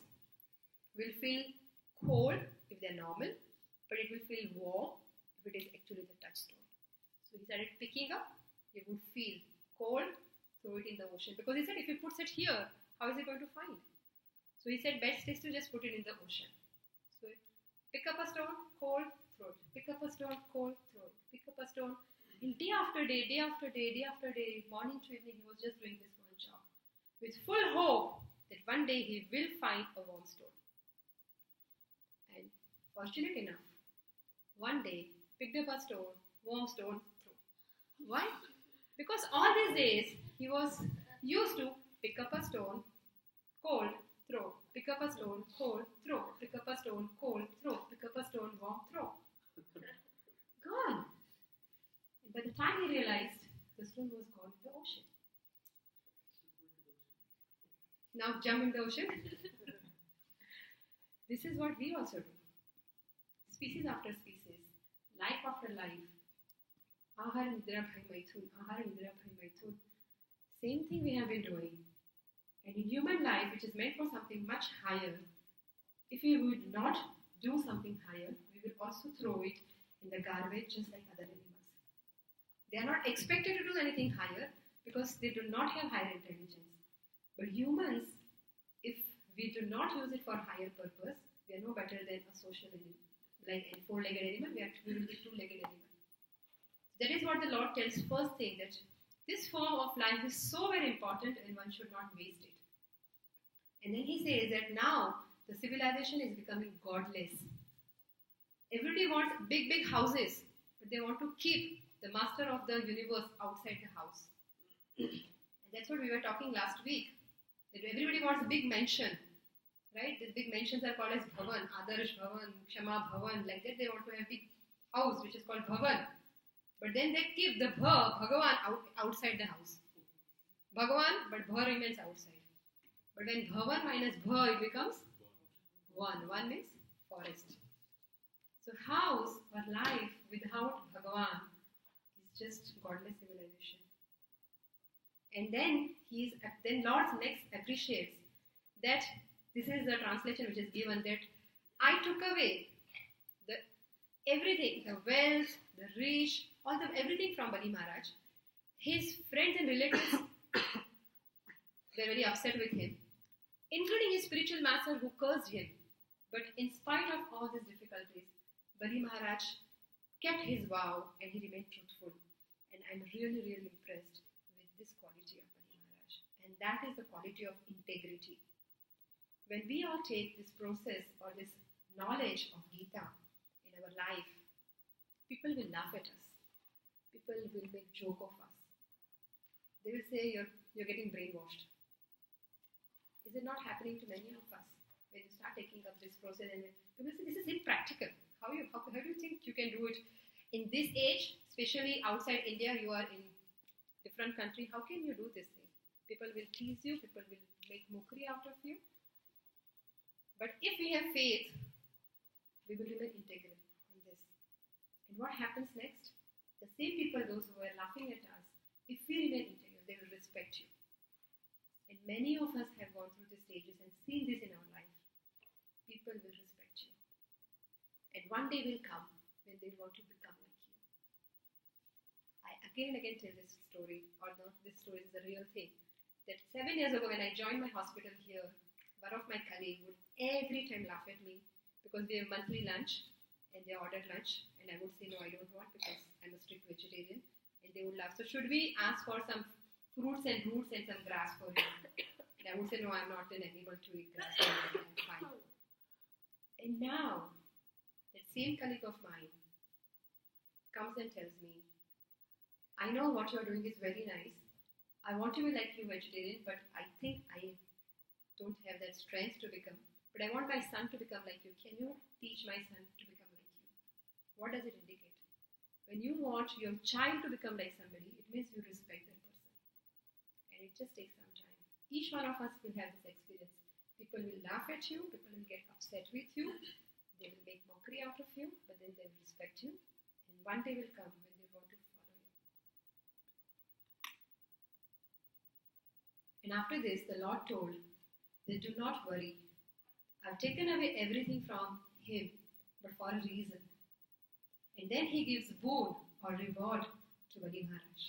Speaker 1: will feel cold if they're normal, but it will feel warm if it is actually the touchstone. So he started picking up. He would feel cold, throw it in the ocean. Because he said, if he puts it here, how is he going to find? So he said, best is to just put it in the ocean. So pick up a stone, cold, throw it. Pick up a stone, cold, throw it. Pick up a stone. And day after day, morning to evening, he was just doing this one job. With full hope that one day he will find a warm stone. And fortunate enough, one day, picked up a stone, warm stone, throw. Why? Because all these days, he was used to pick up a stone, cold, throw. Pick up a stone, cold, throw. Pick up a stone, cold, throw. Pick up a stone, warm, throw. Gone. And by the time he realized, the stone was gone in the ocean. Now jump in the ocean. This is what we also do. Species after species, life after life. Ahar Nidra Bhai Maithun, Ahar Nidra Bhai Maithun. Same thing we have been doing. And in human life, which is meant for something much higher, if we would not do something higher, we will also throw it in the garbage just like other animals. They are not expected to do anything higher because they do not have higher intelligence. But humans, if we do not use it for higher purpose, we are no better than a social animal. Like a four-legged animal, we will be two-legged animal. That is what the Lord tells first thing, that this form of life is so very important and one should not waste it. And then he says that now the civilization is becoming godless. Everybody wants big houses, but they want to keep the master of the universe outside the house. And that's what we were talking last week, that everybody wants a big mansion, right? These big mansions are called as Bhavan, Adarsh Bhavan, Kshama Bhavan, like that. They want to have a big house which is called Bhavan. But then they keep the Bhagavan outside the house. Bhagavan, but Bha remains outside. But when Bhavan minus Bha, it becomes one. One means forest. So house or life without Bhagavan is just godless civilization. And then Lord next appreciates that this is the translation which is given, that I took away everything, the wealth, the rich, everything from Bali Maharaj. His friends and relatives were very upset with him, including his spiritual master who cursed him. But in spite of all these difficulties, Bali Maharaj kept his vow and he remained truthful. And I'm really impressed with this quality of Bali Maharaj. And that is the quality of integrity. When we all take this process or this knowledge of Gita in our life, people will laugh at us. People will make joke of us. They will say, you're getting brainwashed. Is it not happening to many of us? When you start taking up this process and people say, this is impractical. How do you think you can do it in this age, especially outside India? You are in different country. How can you do this thing? People will tease you. People will make mockery out of you. But if we have faith, we will remain integral in this. And what happens next? The same people, those who were laughing at us, if we remain integral, they will respect you. And many of us have gone through these stages and seen this in our life. People will respect you. And one day will come when they want to become like you. I again and again tell this story, or no, this story is a real thing. That 7 years ago when I joined my hospital here, one of my colleagues would every time laugh at me because we have monthly lunch and they ordered lunch and I would say no, I don't want because I'm a strict vegetarian, and they would laugh. So should we ask for some fruits and roots and some grass for you? And I would say no, I'm not an animal to eat grass. I'm fine. And now that same colleague of mine comes and tells me, I know what you're doing is very nice. I want to be like you, vegetarian, but I think I don't have that strength to become. But I want my son to become like you. Can you teach my son to become like you? What does it indicate? When you want your child to become like somebody, it means you respect that person. And it just takes some time. Each one of us will have this experience. People will laugh at you. People will get upset with you. They will make mockery out of you, but then they will respect you. And one day will come when they want to follow you. And after this, the Lord told that do not worry. I've taken away everything from him, but for a reason. And then he gives boon or reward to Bali Maharaj.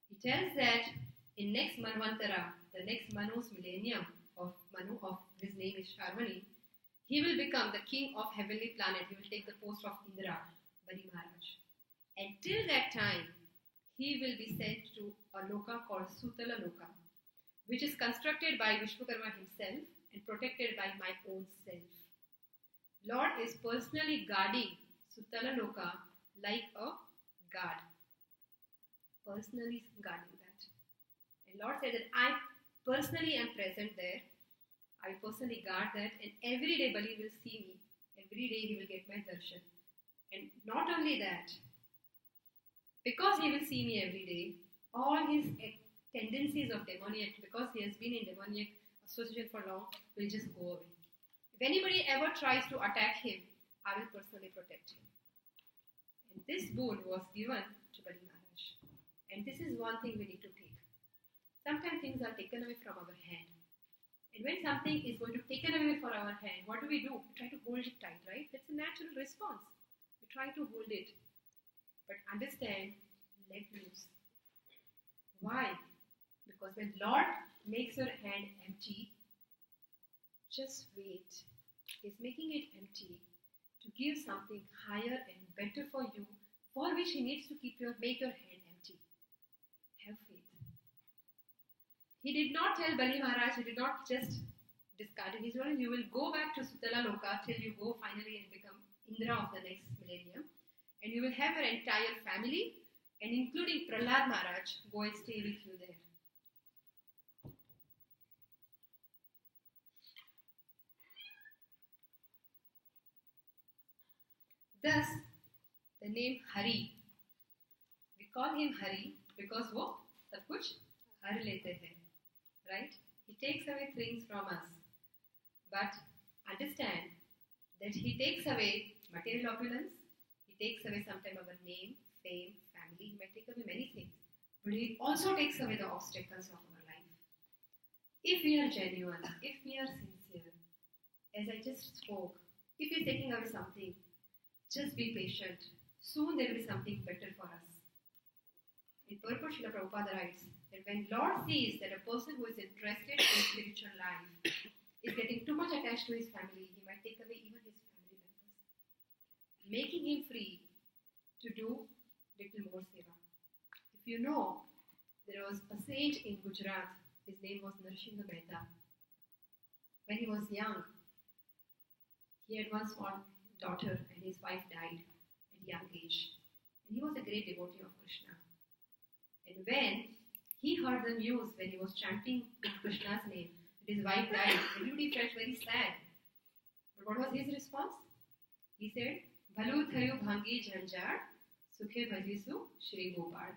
Speaker 1: He tells that in next Manvantara, the next Manu's millennium of Manu, of his name is Sharmani, he will become the king of heavenly planet. He will take the post of Indra, Bali Maharaj. And till that time, he will be sent to a loka called Sutala Loka, which is constructed by Vishwakarma himself and protected by my own self. Lord is personally guarding Sutala Loka like a guard. Personally guarding that. And Lord said that I personally am present there. I personally guard that, and every day Bali will see me. Every day he will get my darshan. And not only that, because he will see me every day, all his tendencies of demoniac, because he has been in demoniac association for long, will just go away. If anybody ever tries to attack him, I will personally protect him. And this boon was given to Bali Maharaj. And this is one thing we need to take. Sometimes things are taken away from our hand. And when something is going to be taken away from our hand, what do? We try to hold it tight, right? That's a natural response. We try to hold it. But understand, let loose. Why? Because when Lord makes your hand empty, just wait. He's making it empty to give something higher and better for you, for which he needs to make your hand empty. Have faith. He did not tell Bali Maharaj, he did not just discard it. He told him, you will go back to Sutala Loka till you go finally and become Indra of the next millennium. And you will have your entire family, and including Prahlad Maharaj, go and stay with you there. Thus, the name Hari, we call him Hari because वो सब कुछ हर लेते हैं, right? He takes away things from us, but understand that he takes away material opulence, he takes away sometimes our name, fame, family, he might take away many things, but he also takes away the obstacles of our life. If we are genuine, if we are sincere, as I just spoke, if he is taking away something, just be patient. Soon there will be something better for us. In purport, Srila Prabhupada writes that when Lord sees that a person who is interested in spiritual life is getting too much attached to his family, he might take away even his family members, making him free to do little more seva. If you know, there was a saint in Gujarat, his name was Narsingha Mehta. When he was young, he had one small daughter and his wife died at a young age. And he was a great devotee of Krishna. And when he heard the news when he was chanting Krishna's name, that his wife died, everybody felt very sad. But what was his response? He said, Bhalu thayu bhangi jhanjar, sukhe bhajisu Shri Gopal.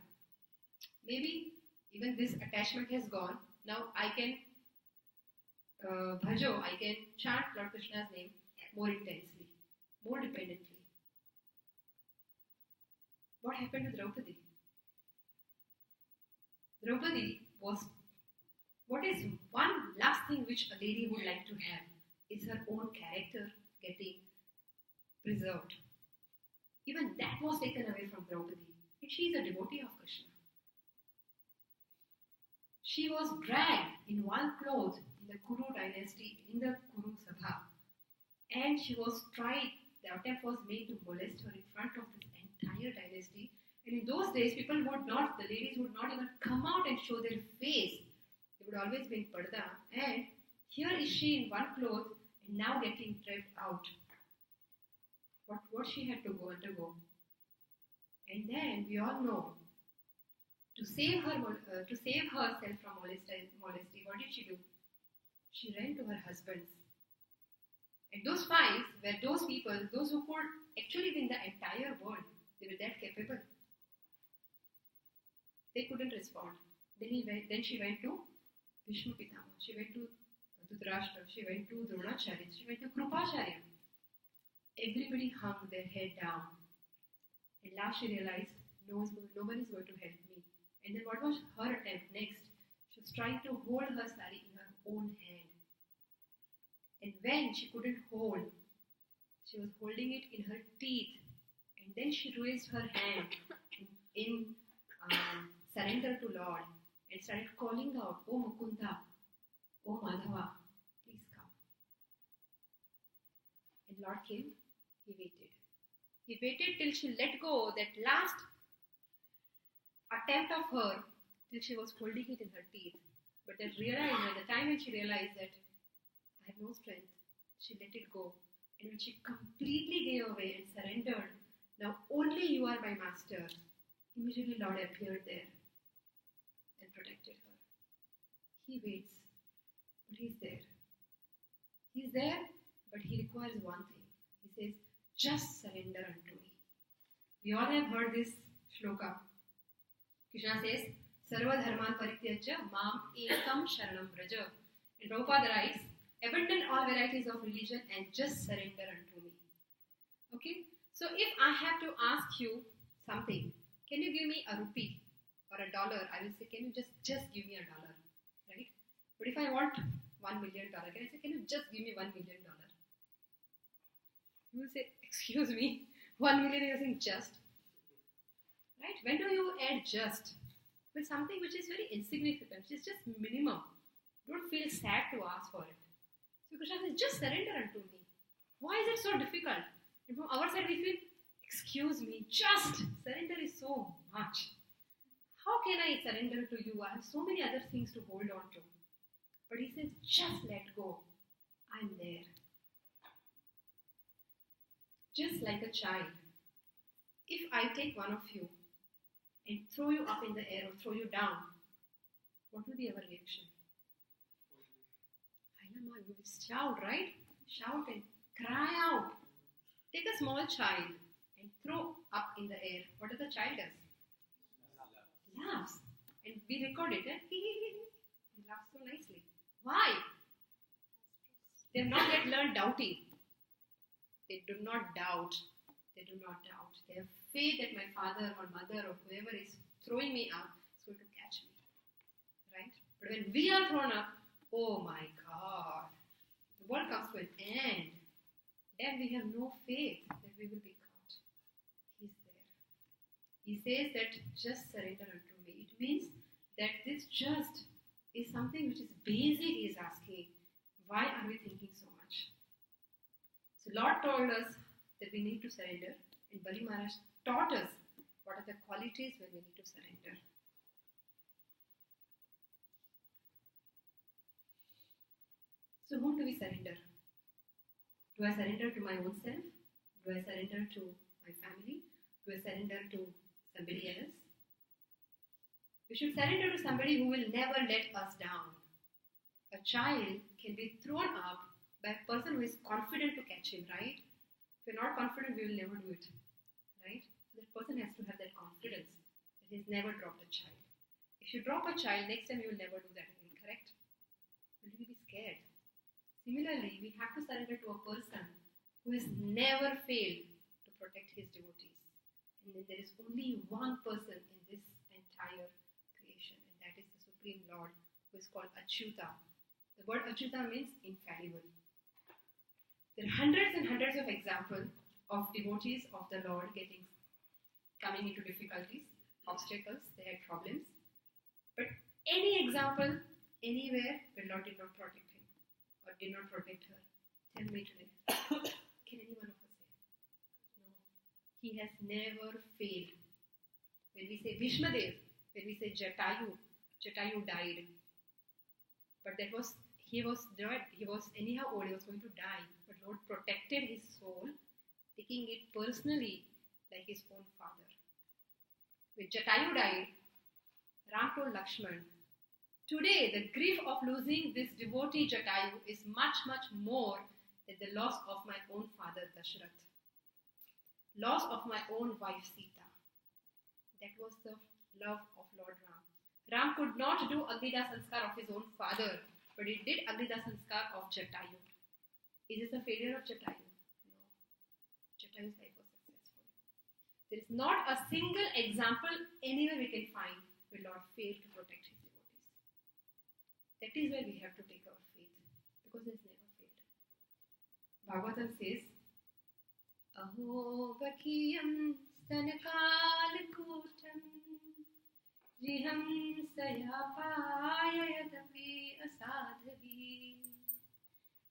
Speaker 1: Maybe even this attachment has gone. Now I can I can chant Lord Krishna's name more intensely, more dependently. What happened to Draupadi? Draupadi was, what is one last thing which a lady would like to have is her own character getting preserved. Even that was taken away from Draupadi. And she is a devotee of Krishna. She was dragged in one cloth in the Kuru dynasty, in the Kuru Sabha. And she was tried, the attempt was made to molest her in front of this entire dynasty. And in those days, people would not, the ladies would not even come out and show their face. They would always be in parda. And here is she in one cloth and now getting dragged out. What she had to go undergo. And then we all know, to save herself from molesty, what did she do? She ran to her husbands. And those five were those people, those who could actually win the entire world. They were that capable. They couldn't respond. Then she went to Bhishma Pitama. She went to Dhritarashtra. She went to Dronacharya. She went to Krupacharya. Everybody hung their head down. And last she realized, no one is going to help me. And then what was her attempt next? She was trying to hold her sari in her own hand. And when she couldn't hold, she was holding it in her teeth. And then she raised her hand in surrender to Lord and started calling out, "Oh Mukunda, oh Madhava, please come." And Lord came. He waited. He waited till she let go that last attempt of her, till she was holding it in her teeth. But that realized, by the time when she realized that I have no strength, she let it go. And when she completely gave away and surrendered, now only you are my master, immediately Lord appeared there and protected her. He waits, but He's there. He's there, but He requires one thing. He says, just surrender unto me. We all have heard this shloka. Krishna says, Sarva dharman parityajya mam ekam sharanam vraja. And Prabhupada writes, abandon all varieties of religion and just surrender unto me. Okay? So if I have to ask you something, can you give me a rupee or a dollar? I will say, can you just give me $1? Right? But if I want $1 million, can I say, can you just give me $1 million? You will say, excuse me, 1 million you're saying just. Right? When do you add just? With something which is very insignificant, which is just minimum. Don't feel sad to ask for it. So Krishna says, just surrender unto me. Why is it so difficult? And from our side we feel, excuse me, just surrender is so much. How can I surrender to you? I have so many other things to hold on to. But he says, just let go. I'm there. Just like a child. If I take one of you and throw you up in the air or throw you down, what will be our reaction? Hainama, you will shout, right? Shout and cry out. Take a small child and throw up in the air. What does the child does? Laughs. And we record it. He laughs so nicely. Why? They have not yet learned doubting. They do not doubt. They do not doubt. They have faith that my father or mother or whoever is throwing me up is going to catch me. Right? But when we are thrown up, oh my God, the world comes to an end. Then we have no faith that we will be caught. He's there. He says that just surrender unto me. It means that this just is something which is basic. He is asking, why are we thinking so much? So Lord told us that we need to surrender, and Bali Maharaj taught us what are the qualities when we need to surrender. So whom do we surrender? Do I surrender to my own self? Do I surrender to my family? Do I surrender to somebody else? We should surrender to somebody who will never let us down. A child can be thrown up by a person who is confident to catch him, right? If you're not confident, we will never do it. Right? So that person has to have that confidence that he's never dropped a child. If you drop a child, next time you will never do that again, correct? Will you be scared? Similarly, we have to surrender to a person who has never failed to protect his devotees. And then there is only one person in this entire creation, and that is the Supreme Lord, who is called Achyuta. The word Achyuta means infallible. There are hundreds and hundreds of examples of devotees of the Lord coming into difficulties, obstacles, they had problems. But any example, anywhere, the Lord did not protect him or did not protect her. Tell me today, can any one of us say? No. He has never failed. When we say Bhishmadev, when we say Jatayu died. But he was dead, he was anyhow old, he was going to die. But Lord protected his soul, taking it personally like his own father. When Jatayu died, Ram told Lakshman, today the grief of losing this devotee Jatayu is much, much more than the loss of my own father Dashrath. Loss of my own wife Sita. That was the love of Lord Ram. Ram could not do Agnida Sanskar of his own father, but he did Agnida Sanskar of Jatayu. Is this a failure of Jatayu? No. Jatayu's life was successful. There is not a single example anywhere we can find where Lord failed to protect his devotees. That is where we have to take our faith, because he has never failed. Bhagavatam says, Aho bakiyam stanakalakutam riham sayapayayatapi asadhavi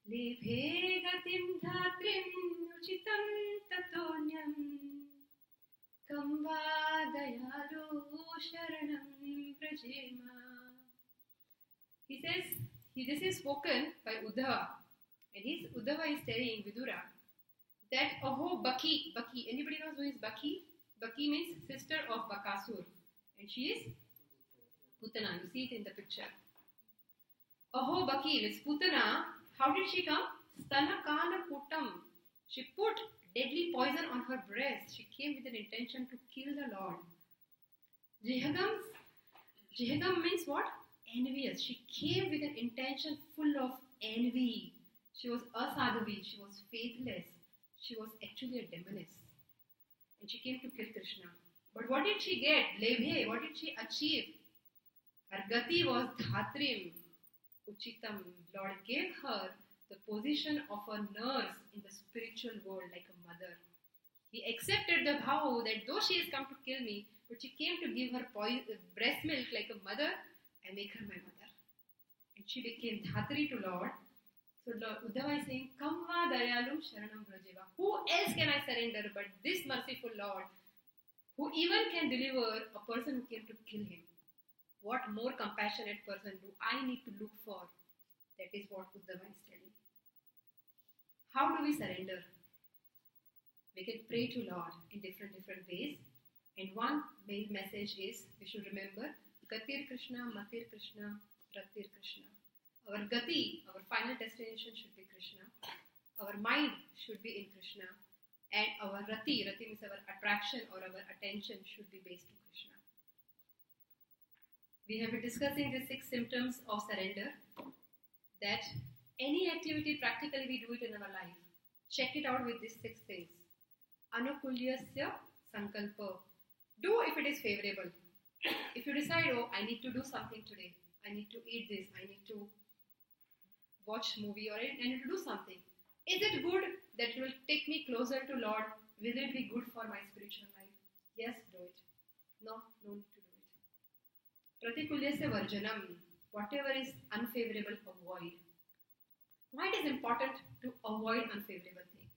Speaker 1: lebhe gatim dhatrim uchitam tatonyam Kamba dayalu sharanam prajema. He says, this is spoken by Uddhava. And Uddhava is telling Vidura that, Aho Baki, anybody knows who is Baki? Baki means sister of Bakasur. And she is Putana. You see it in the picture. Aho Baki, this Putana, how did she come? Stanakana Putam. She put deadly poison on her breast. She came with an intention to kill the Lord. Jihagam means what? Envious. She came with an intention full of envy. She was asadhavi. She was faithless. She was actually a demoness. And she came to kill Krishna. But what did she get? Lebhe. What did she achieve? Her gati was dhatrim. Uchitam. Lord gave her the position of a nurse in the spiritual world, like a mother. He accepted the vow that though she has come to kill me, but she came to give her breast milk like a mother, I make her my mother. And she became Dhatri to Lord. So Uddhava is saying, Kamva dayalum sharanam vrajeva. Who else can I surrender but this merciful Lord, who even can deliver a person who came to kill him? What more compassionate person do I need to look for? That is what Uddhava is telling. How do we surrender? We can pray to Lord in different ways. And one main message is, we should remember, Gatir Krishna, Matir Krishna, Ratir Krishna. Our Gati, our final destination should be Krishna. Our mind should be in Krishna. And our Rati means our attraction or our attention should be based on Krishna. We have been discussing the 6 symptoms of surrender. That any activity practically we do it in our life. Check it out with these 6 things. Anukulyasya sankalpa. Do if it is favorable. If you decide, oh, I need to do something today. I need to eat this. I need to watch movie or I need to do something. Is it good that it will take me closer to Lord? Will it be good for my spiritual life? Yes, do it. No need to do it. Pratikulyasya varjanam. Whatever is unfavorable, avoid. Why it is important to avoid unfavorable things?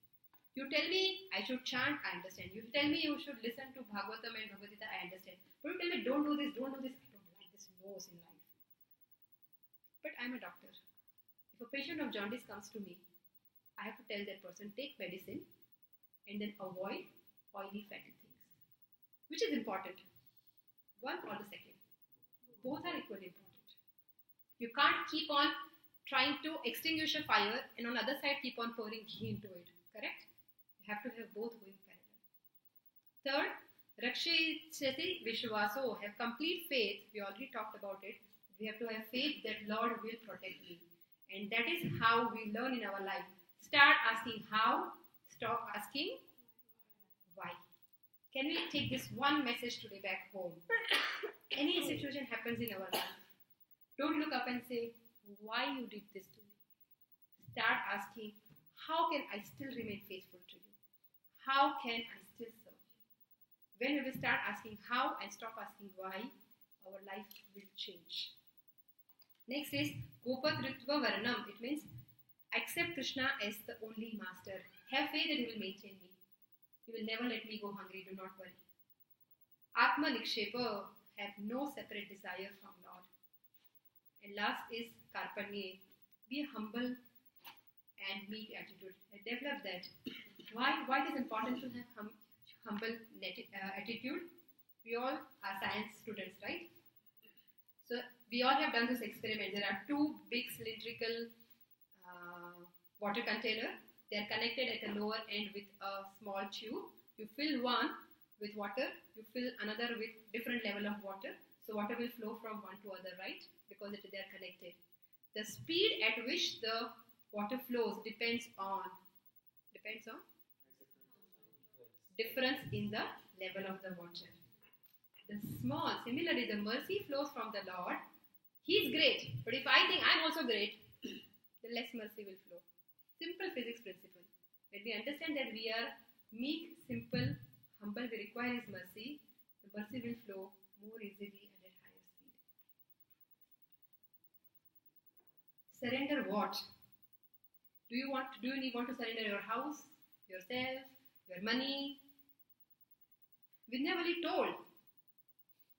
Speaker 1: You tell me I should chant, I understand. You tell me you should listen to Bhagavatam and Bhagavad Gita, I understand. But you tell me don't do this, I don't like this nose in life. But I'm a doctor. If a patient of jaundice comes to me, I have to tell that person, take medicine and then avoid oily fatty things. Which is important? One or the second? Both are equally important. You can't keep on trying to extinguish a fire and on the other side keep on pouring ghee into it. Correct? You have to have both going parallel. Third, Rakshiti Vishwaso, have complete faith. We already talked about it. We have to have faith that Lord will protect me. And that is how we learn in our life. Start asking how, stop asking why. Can we take this one message today back home? Any situation happens in our life, don't look up and say, why you did this to me. Start asking, how can I still remain faithful to you? How can I still serve you? When we will start asking how and stop asking why, our life will change. Next is Gopatritva Varnam. It means accept Krishna as the only master. Have faith that he will maintain me. He will never let me go hungry, do not worry. Atmanivedanam, have no separate desire from Lord. And last is Karpanye, be a humble and meek attitude. Develop that. Why it is important to have humble attitude? We all are science students, right? So we all have done this experiment. There are two big cylindrical water container. They are connected at the lower end with a small tube. You fill one with water, you fill another with different level of water. So water will flow from one to other, right? Because they are connected. The speed at which the water flows depends on difference in the level of the water. Similarly, the mercy flows from the Lord. He is great, but if I think I am also great, the less mercy will flow. Simple physics principle. When we understand that we are meek, simple, humble, we require His mercy, the mercy will flow more easily and at higher speed. Surrender what? Do you want to surrender your house, yourself, your money? We're never really told.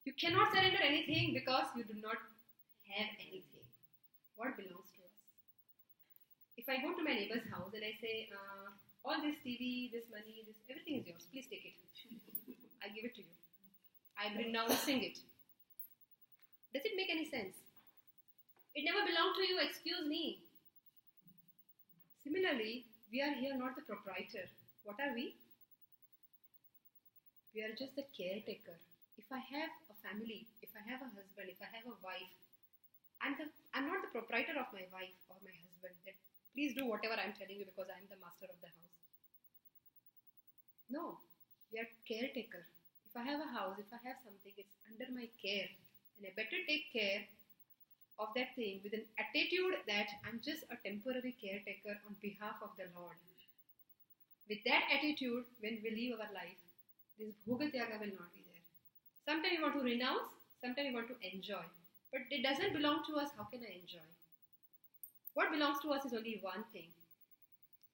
Speaker 1: You cannot surrender anything because you do not have anything. What belongs to us? If I go to my neighbor's house and I say, all this TV, this money, this everything is yours, please take it. I give it to you. I'm renouncing it. Does it make any sense? It never belonged to you, excuse me. Similarly, we are here not the proprietor. What are we? We are just the caretaker. If I have a family, if I have a husband, if I have a wife, I'm not the proprietor of my wife or my husband. That please do whatever I'm telling you because I'm the master of the house. No, we are caretaker. If I have a house, if I have something, it's under my care. And I better take care of that thing with an attitude that I'm just a temporary caretaker on behalf of the Lord. With that attitude, when we live our life, this Bhogatyaga will not be there. Sometimes we want to renounce, sometimes we want to enjoy. But it doesn't belong to us, how can I enjoy? What belongs to us is only one thing.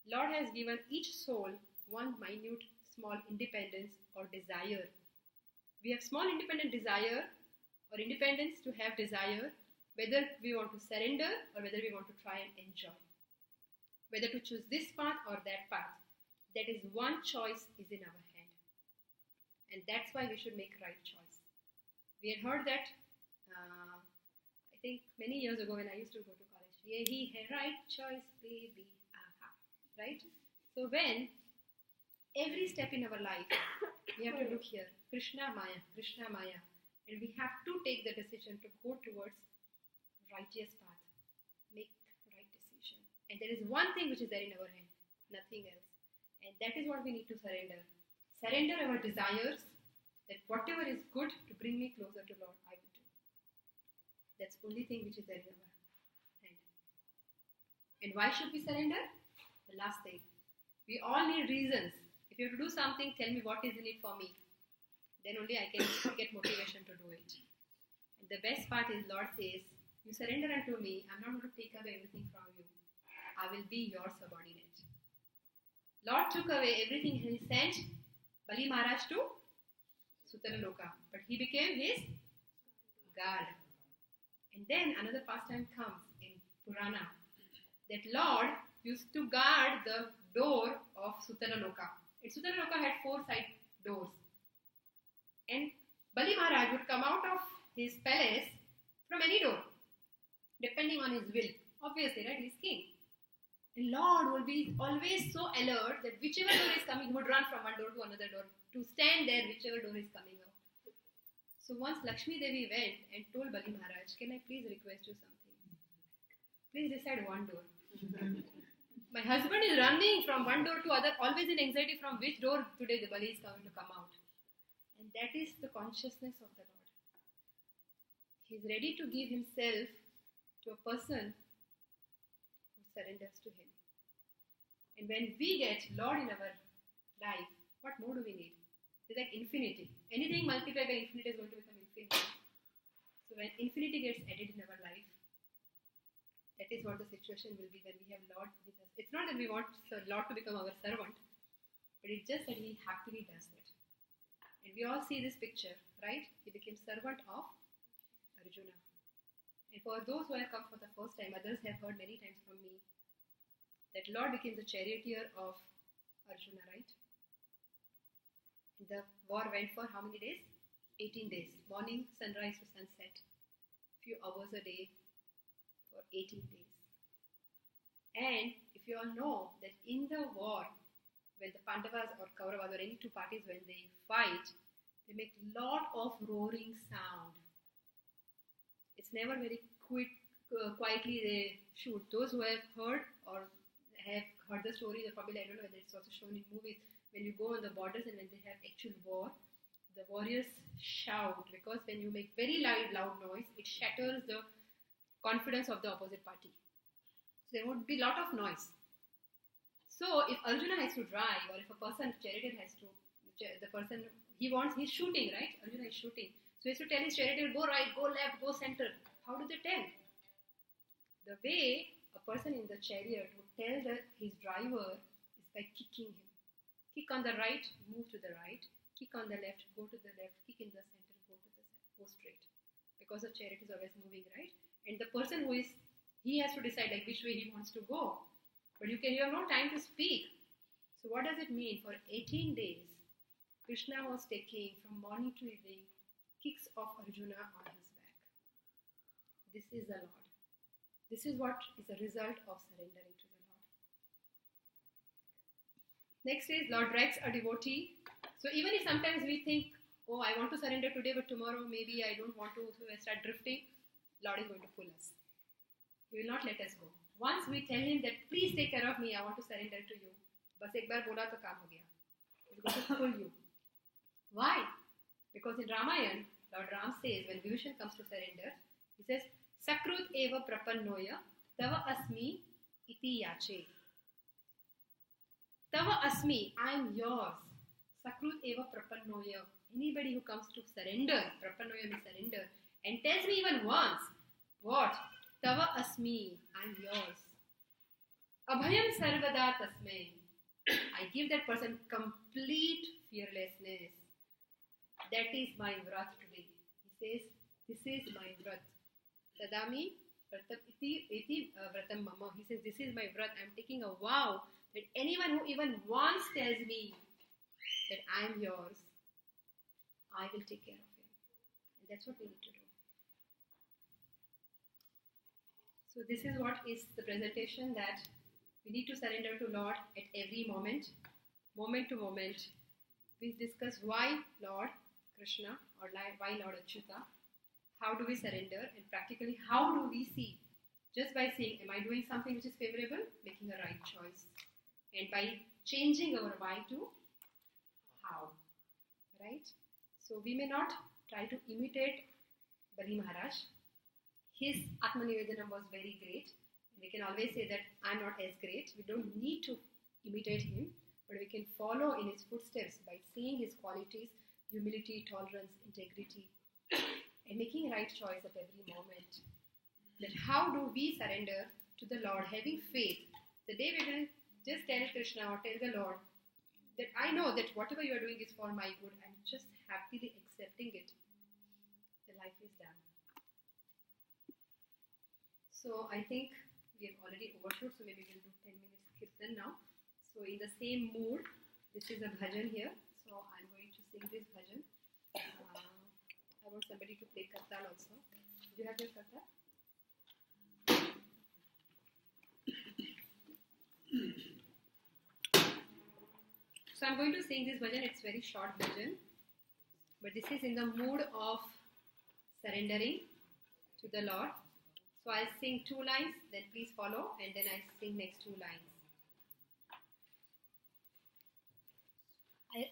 Speaker 1: Lord has given each soul one minute, small independence or desire. We have small independent desire or independence to have desire, whether we want to surrender or whether we want to try and enjoy. Whether to choose this path or that path. That is one choice is in our hand. And that's why we should make right choice. We had heard that, I think many years ago when I used to go to college. Yehi hai right choice, baby. Aha. Right? So when every step in our life, we have to look here. Krishna Maya. And we have to take the decision to go towards righteous path. Make right decision. And there is one thing which is there in our hand. Nothing else. And that is what we need to surrender. Surrender our desires, that whatever is good to bring me closer to Lord, I will do. That's the only thing which is there in our hand. And why should we surrender? The last thing. We all need reasons. If you have to do something, tell me what is in it for me. Then only I can get motivation to do it. And the best part is Lord says, you surrender unto me, I'm not going to take away everything from you. I will be your subordinate. Lord took away everything and he sent Bali Maharaj to Sutaraloka. But he became his guard. And then another pastime comes in Purana. That Lord used to guard the door of Sutaraloka. And Sutaraloka had 4 side doors. And Bali Maharaj would come out of his palace from any door, depending on his will. Obviously, right? He's king. And Lord will be always so alert that whichever door is coming, he would run from one door to another door to stand there, whichever door is coming out. So once Lakshmi Devi went and told Bali Maharaj, can I please request you something? Please decide one door. My husband is running from one door to other, always in anxiety from which door today the Bali is going to come out. And that is the consciousness of the Lord. He is ready to give himself to a person who surrenders to him. And when we get Lord in our life, what more do we need? It's like infinity. Anything multiplied by infinity is going to become infinity. So when infinity gets added in our life, that is what the situation will be when we have Lord with us. It's not that we want Lord to become our servant, but it's just that He happily does that. And we all see this picture, right? He became servant of Arjuna. And for those who have come for the first time, others have heard many times from me that Lord became the charioteer of Arjuna, right? The war went for how many days? 18 days. Morning, sunrise to sunset. Few hours a day for 18 days. And if you all know that in the war, when the Pandavas or Kauravas or any two parties, when they fight, they make lot of roaring sound. It's never very quietly they shoot. Those who have heard or have heard the story, or probably I don't know whether it's also shown in movies, when you go on the borders and when they have actual war, the warriors shout, because when you make very loud noise, it shatters the confidence of the opposite party. So there would be a lot of noise. So if Arjuna has to drive, or if a person, charioteer has to, the person, he's shooting, right? Arjuna is shooting. So he has to tell his charioteer, go right, go left, go center. How do they tell? The way a person in the chariot would tell his driver is by kicking him. Kick on the right, move to the right. Kick on the left, go to the left. Kick in the center, go to the center. Go straight. Because the chariot is always moving, right? And the person he has to decide like which way he wants to go. But you have no time to speak. So what does it mean? For 18 days, Krishna was taking from morning to evening kicks of Arjuna on his back. This is the Lord. This is what is the result of surrendering to the Lord. Next is Lord directs a devotee. So even if sometimes we think, oh, I want to surrender today, but tomorrow maybe I don't want to, so I start drifting, Lord is going to pull us. He will not let us go. Once we tell him that, please take care of me, I want to surrender to you. Bas ek baar bola to kaam ho gaya. He's going to pull you. Why? Because in Ramayana, Lord Ram says, when Vibhishan comes to surrender, he says, Sakrut eva prapannoya tava asmi iti yache. Tava asmi, I am yours. Sakrut eva prapannoya. Anybody who comes to surrender, prapannoya means surrender, and tells me even once, what? Tava asmi, I am yours. Abhayam sarvada tasmai. I give that person complete fearlessness. That is my vrat today. He says, this is my vrat. Tadami vratam iti vratam mama. He says, this is my vrat. I am taking a vow that anyone who even once tells me that I am yours, I will take care of him. And that's what we need to do. So this is what is the presentation, that we need to surrender to Lord at every moment to moment. We discuss why Lord Krishna or why Lord Achyuta. How do we surrender, and practically how do we see? Just by saying, am I doing something which is favorable? Making a right choice. And by changing our why to how. Right? So we may not try to imitate Bali Maharaj. His Atmanivedanam was very great. We can always say that I'm not as great. We don't need to imitate him, but we can follow in his footsteps by seeing his qualities, humility, tolerance, integrity, and making right choice at every moment. That how do we surrender to the Lord, having faith? The day we will just tell Krishna or tell the Lord that I know that whatever you are doing is for my good, I'm just happily accepting it. The life is done. So I think we have already overshoot, so maybe we'll do 10 minutes kirtan now. So in the same mood, this is a bhajan here. So I'm going to sing this bhajan. I want somebody to play kartal also. Do you have your kartal? So I'm going to sing this bhajan. It's very short bhajan, but this is in the mood of surrendering to the Lord. So I'll sing 2 lines, then please follow, and then I'll sing next 2 lines.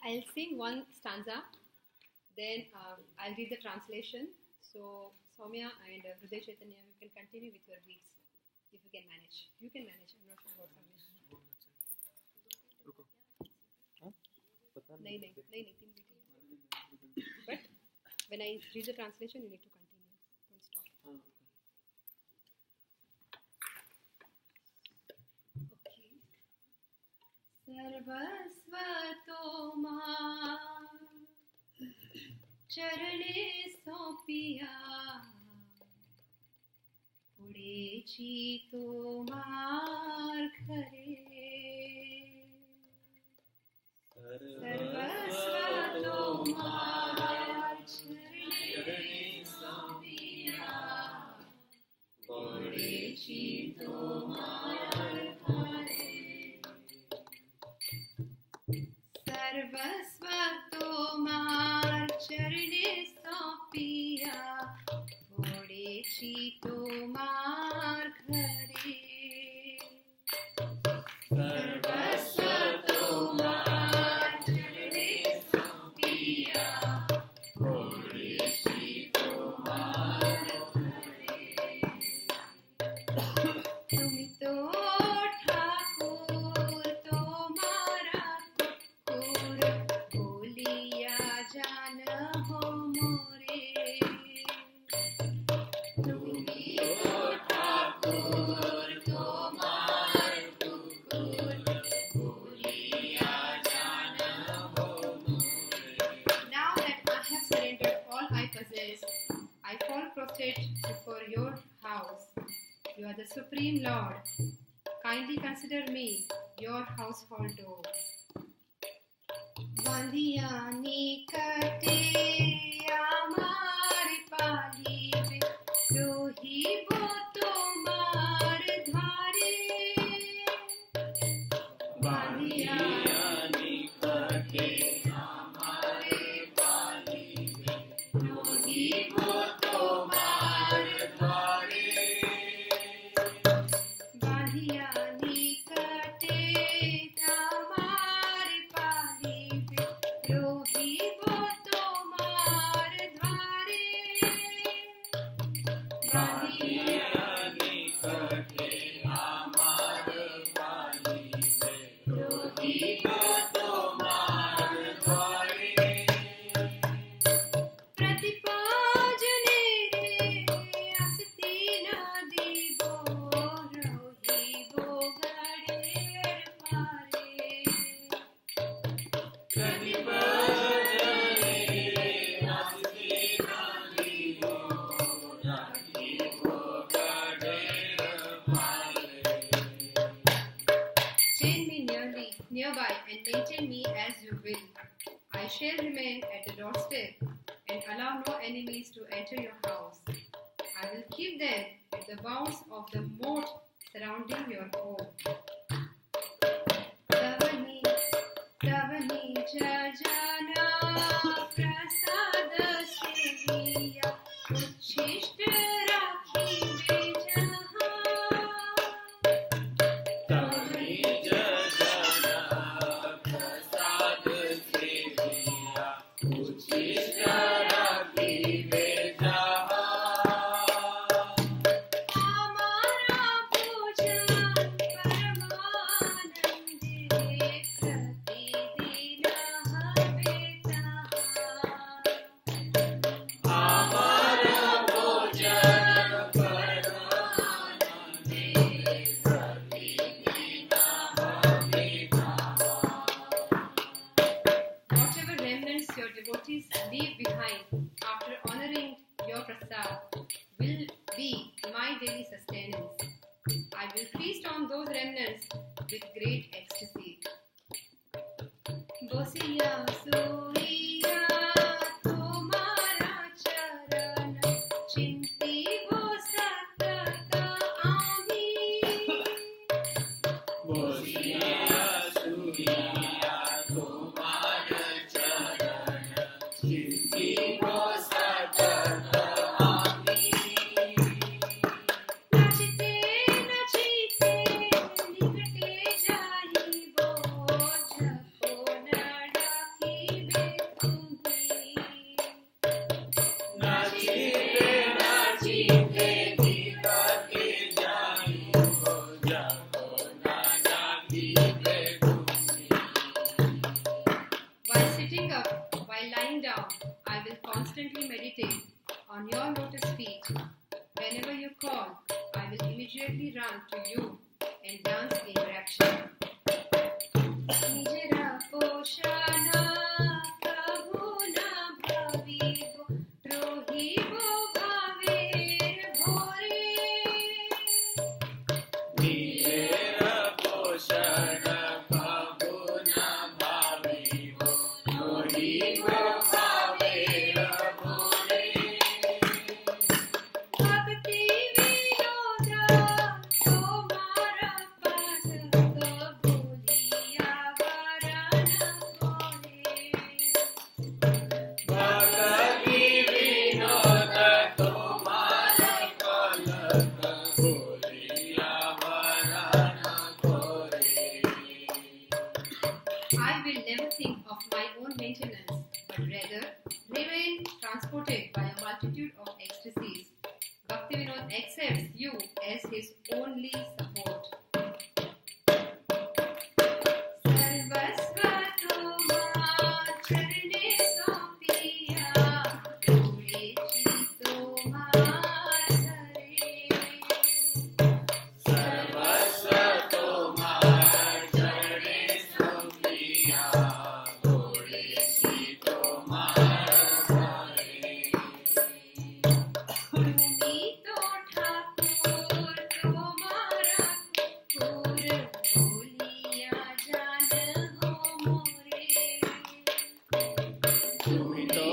Speaker 1: I'll sing one stanza, then I'll read the translation. So Soumya and Hriday Chaitanya, you can continue with your beats if you can manage. You can manage. I'm not sure about Soumya. नहीं 3 beats. But when I read the translation, you need to continue. Don't stop. Okay. सर्वस्व तोमा चरणे सौंपिया पुढेची तोमार खरे सर्वस्व तोमार चरणे सौंपिया पुढेची तोमार खरे सर्वस्व तोमार चरणे सौंपिया पुढेची तोमार खरे सर्वस्व तोमार चरणे सौंपिया पुढेची तोमार खरे तुम्ही तो ठाकूर तोमारा बोलिया जान हो मोरे तुम्ही तो ठाकूर तोमार कुकुर बोलिया जान हो मोरे. Now that I have surrendered all I possess, I fall prostrate before your house. You are the Supreme Lord. Kindly consider me your household dog. बांधिया निकटे आमार पालिबे रोहिबो तोमार धारे बांधिया निकटे आमार पालिबे रोहिबो तोमार धारे बांधिया निकटे आमार पालिबे रोहिबो तोमार धारे बांधिया निकटे आमार पालिबे रोहिबो तोमार धारे प्रतिपाजने रे असती नदीबो रोहिबो गडेर पारे प्रतिपाजने रे असती नदीबो रोहिबो गडेर पारे. Chain me nearby and maintain me as you will. I shall remain at the doorstep and allow no enemies to enter your house. I will keep them at the bounds of the moat surrounding your home. Tavani jajana prasad seviya uchishta rakhibe jahan. Tavani jajana prasad seviya uchishta rakhibe jahan. Amara pujan paramanande प्रतिदिन हवे ताहार. Amara pujan paramanande प्रतिदिन हवे ताहार. Whatever remnants your devotees leave behind after honoring your prasad will be my daily sustenance. I will feast on those remnants with great ecstasy. Bosiya soiya tomara charan chinti bosatata ami. Bosiya soiya tomara While sitting up, while lying down, I will constantly meditate on your lotus feet. Whenever you call, I will immediately run to you and dance in rapture. Nijera poshana kabhu na bhavibo drohibo bhaver bhore.
Speaker 2: Nijera poshana kabhu na bhavibo drohibo bhaver bhore.
Speaker 1: Bhakti vinoda tomara pada kabhuliya varana kore.
Speaker 2: Bhakti vinoda tomara palak bholiya varana kore.
Speaker 1: I will never think of my own maintenance, but rather remain transported by a multitude of ecstasies. Bhaktivinoda accepts you as his only support. Sarvasva tomar charne sompiya, dole tomar sare.
Speaker 2: Sarvasva tomar charane sampriya, bhole si tomar sare.
Speaker 1: Tumi to Thakur tomara kukur boliya jan ho more.
Speaker 2: Tumi to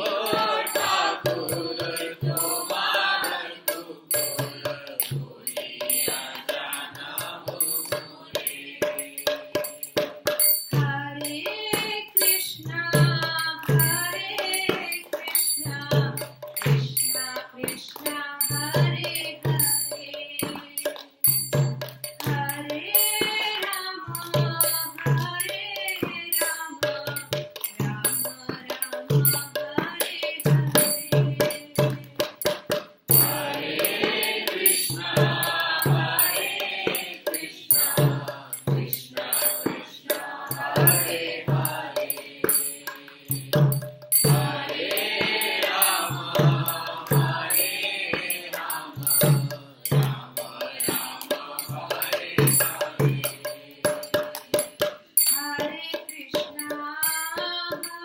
Speaker 2: Thakur tomar kukur boliya jana ho more.
Speaker 1: Hare Krishna, Krishna Krishna, Hare Hare, Hare Rama, Rama Rama, Hare Hare.
Speaker 2: Hare Krishna, Krishna Krishna, Hare Hare, Hare Rama, Rama Rama, Hare Hare.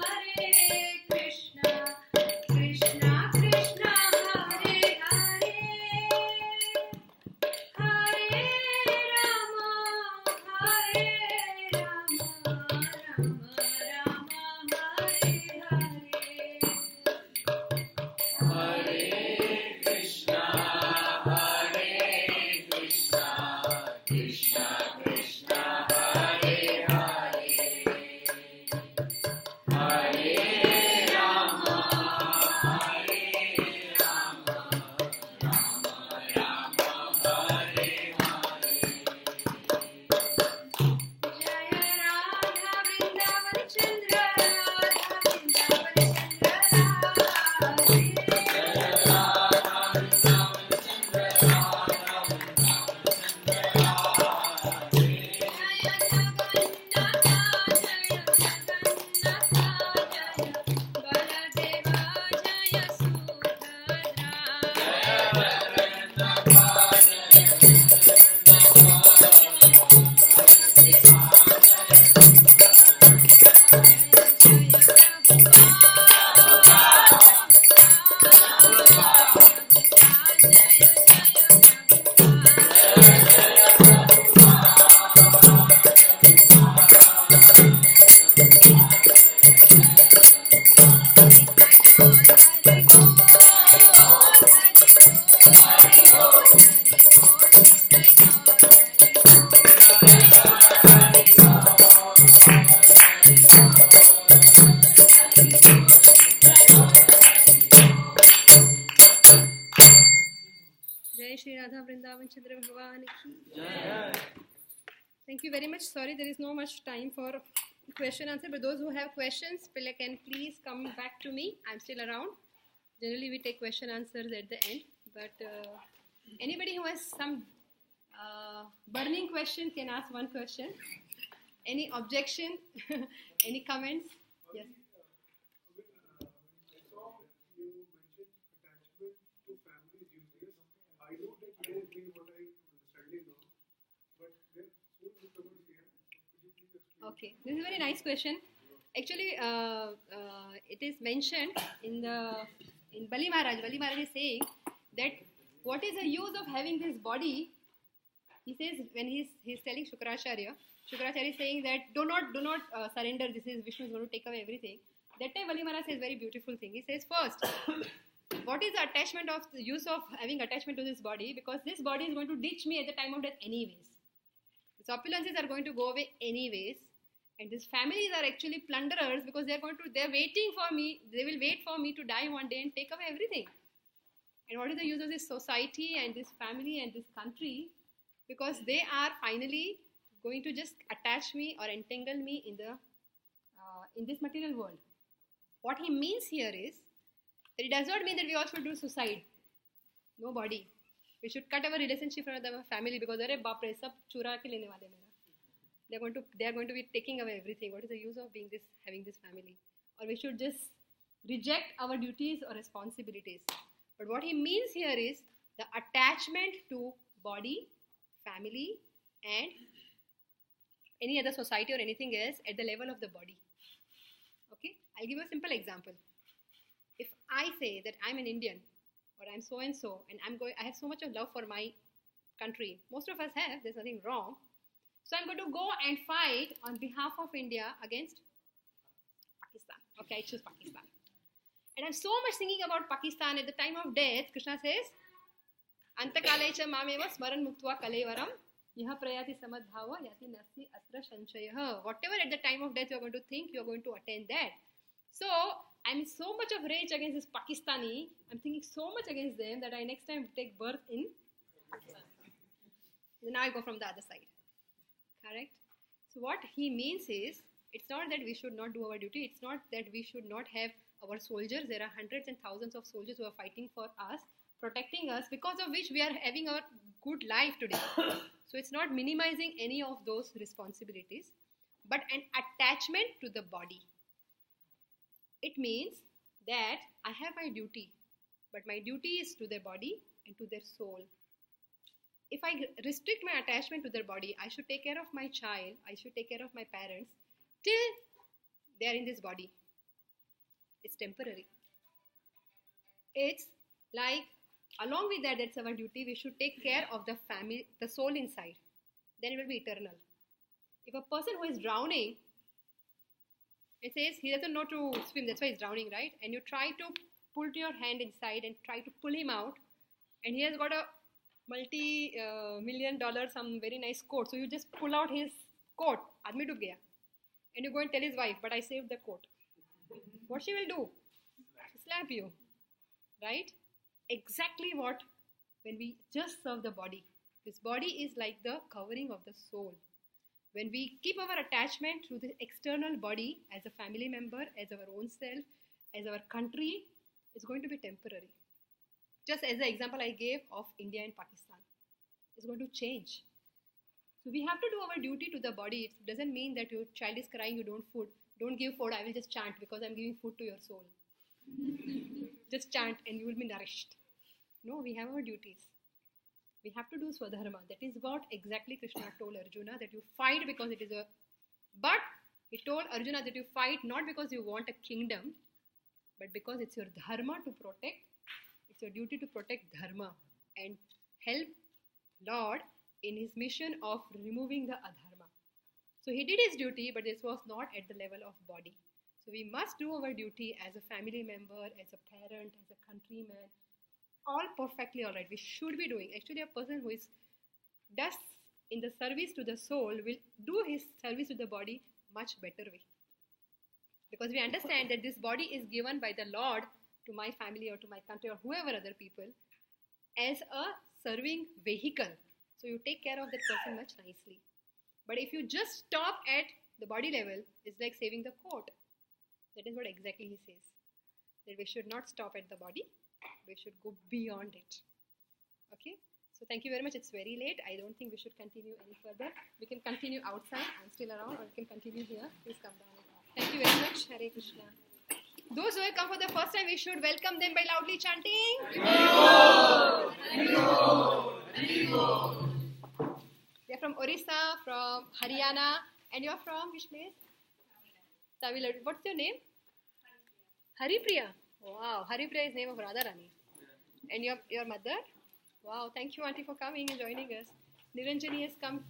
Speaker 1: Hare Krishna, Krishna Krishna, Hare Hare, Hare Rama, Rama Rama, Hare Hare.
Speaker 2: Hare Krishna, Krishna Krishna, Hare Hare, Hare Rama, Rama Rama, Hare Hare.
Speaker 1: Jaya Radha Vrindavan Chandra, Radha Shri Radha Vrindavan Chandra Bhagavan ki. Thank you very much. Sorry, there is no much time for question answer, but those who have questions can please come back to me. I'm still around. Generally, we take question answers at the end, but anybody who has some burning question can ask one question. Any objection? Any comments? Yes.
Speaker 3: I saw you mentioned attachment to family duties. I know that you don't mean what I'm understanding now, but there soon becomes here. Could you please explain?
Speaker 1: Okay, this is a very nice question. Actually, it is mentioned in Bali Maharaj. Bali Maharaj is saying that what is the use of having this body? He says when he's telling Shukracharya is saying that do not surrender. This is Vishnu is going to take away everything. That time Bali Maharaj says very beautiful thing. He says first, what is the attachment of the use of having attachment to this body? Because this body is going to ditch me at the time of death anyways. These opulences are going to go away anyways. And these families are actually plunderers because they're waiting for me. They will wait for me to die one day and take away everything. And what is the use of this society and this family and this country? Because they are finally going to just attach me or entangle me in this material world. What he means here is that it does not mean that we all should do suicide. Nobody. We should cut our relationship from the family because अरे बाप रे सब चुरा के लेने वाले मेरा. They are going to be taking away everything. What is the use of having this family? Or we should just reject our duties or responsibilities. But what he means here is the attachment to body, family, and any other society or anything else at the level of the body. Okay, I'll give you a simple example. If I say that I'm an Indian or I'm so and so, and I have so much of love for my country. Most of us have. There's nothing wrong. So I'm going to go and fight on behalf of India against Pakistan. Okay, I choose Pakistan. And I'm so much thinking about Pakistan. At the time of death, Krishna says, Antakalecha mameva smaran muktva kalevaram yaha prayati samadbhava yati nasi atra shanchayah. Whatever at the time of death you're going to think, you're going to attain that. So I'm in so much of rage against this Pakistani. I'm thinking so much against them that I next time take birth in Pakistan. Then I go from the other side. Correct? So what he means is, it's not that we should not do our duty. It's not that we should not have our soldiers. There are hundreds and thousands of soldiers who are fighting for us, protecting us, because of which we are having our good life today. So it's not minimizing any of those responsibilities, but an attachment to the body. It means that I have my duty, but my duty is to their body and to their soul. If I restrict my attachment to their body, I should take care of my child, I should take care of my parents till they are in this body. It's temporary. It's like, along with that, that's our duty. We should take care of the family, the soul inside. Then it will be eternal. If a person who is drowning, it says he doesn't know to swim, that's why he's drowning, right? And you try to pull your hand inside and try to pull him out, and he has got a multi-million dollar some very nice coat. So you just pull out his coat, aadmi dub gaya, and you go and tell his wife, but I saved the coat. What she will do? She'll slap you, right? Exactly what when we just serve the body. This body is like the covering of the soul. When we keep our attachment to the external body as a family member, as our own self, as our country, it's going to be temporary. Just as the example I gave of India and Pakistan, it's going to change. So we have to do our duty to the body. It doesn't mean that your child is crying, you don't give food, I will just chant because I'm giving food to your soul. Just chant and you will be nourished. No, we have our duties. We have to do Swadharma. That is what exactly Krishna told Arjuna, that you fight because it is a... But he told Arjuna that you fight not because you want a kingdom, but because it's your dharma to protect. It's your duty to protect dharma and help Lord in his mission of removing the adharma. So he did his duty, but this was not at the level of body. So we must do our duty as a family member, as a parent, as a countryman, all perfectly all right. We should be doing. Actually, a person who does in the service to the soul will do his service to the body much better way. Because we understand that this body is given by the Lord to my family or to my country or whoever other people as a serving vehicle. So you take care of that person much nicely. But if you just stop at the body level, it's like saving the coat. That is what exactly he says. that we should not stop at the body, we should go beyond it. Okay, so thank you very much. It's very late. I don't think we should continue any further. We can continue outside. I'm still around, or we can continue here. Please come down. Thank you very much. Hare Krishna. Those who have come for the first time, we should welcome them by loudly chanting. They're from Orissa, from Haryana, and you're from which place? Tamil Nadu. What's your name? Haripriya. Wow, Haripriya is name of Radharani. And your mother? Wow, thank you, Auntie, for coming and joining us. Niranjani has come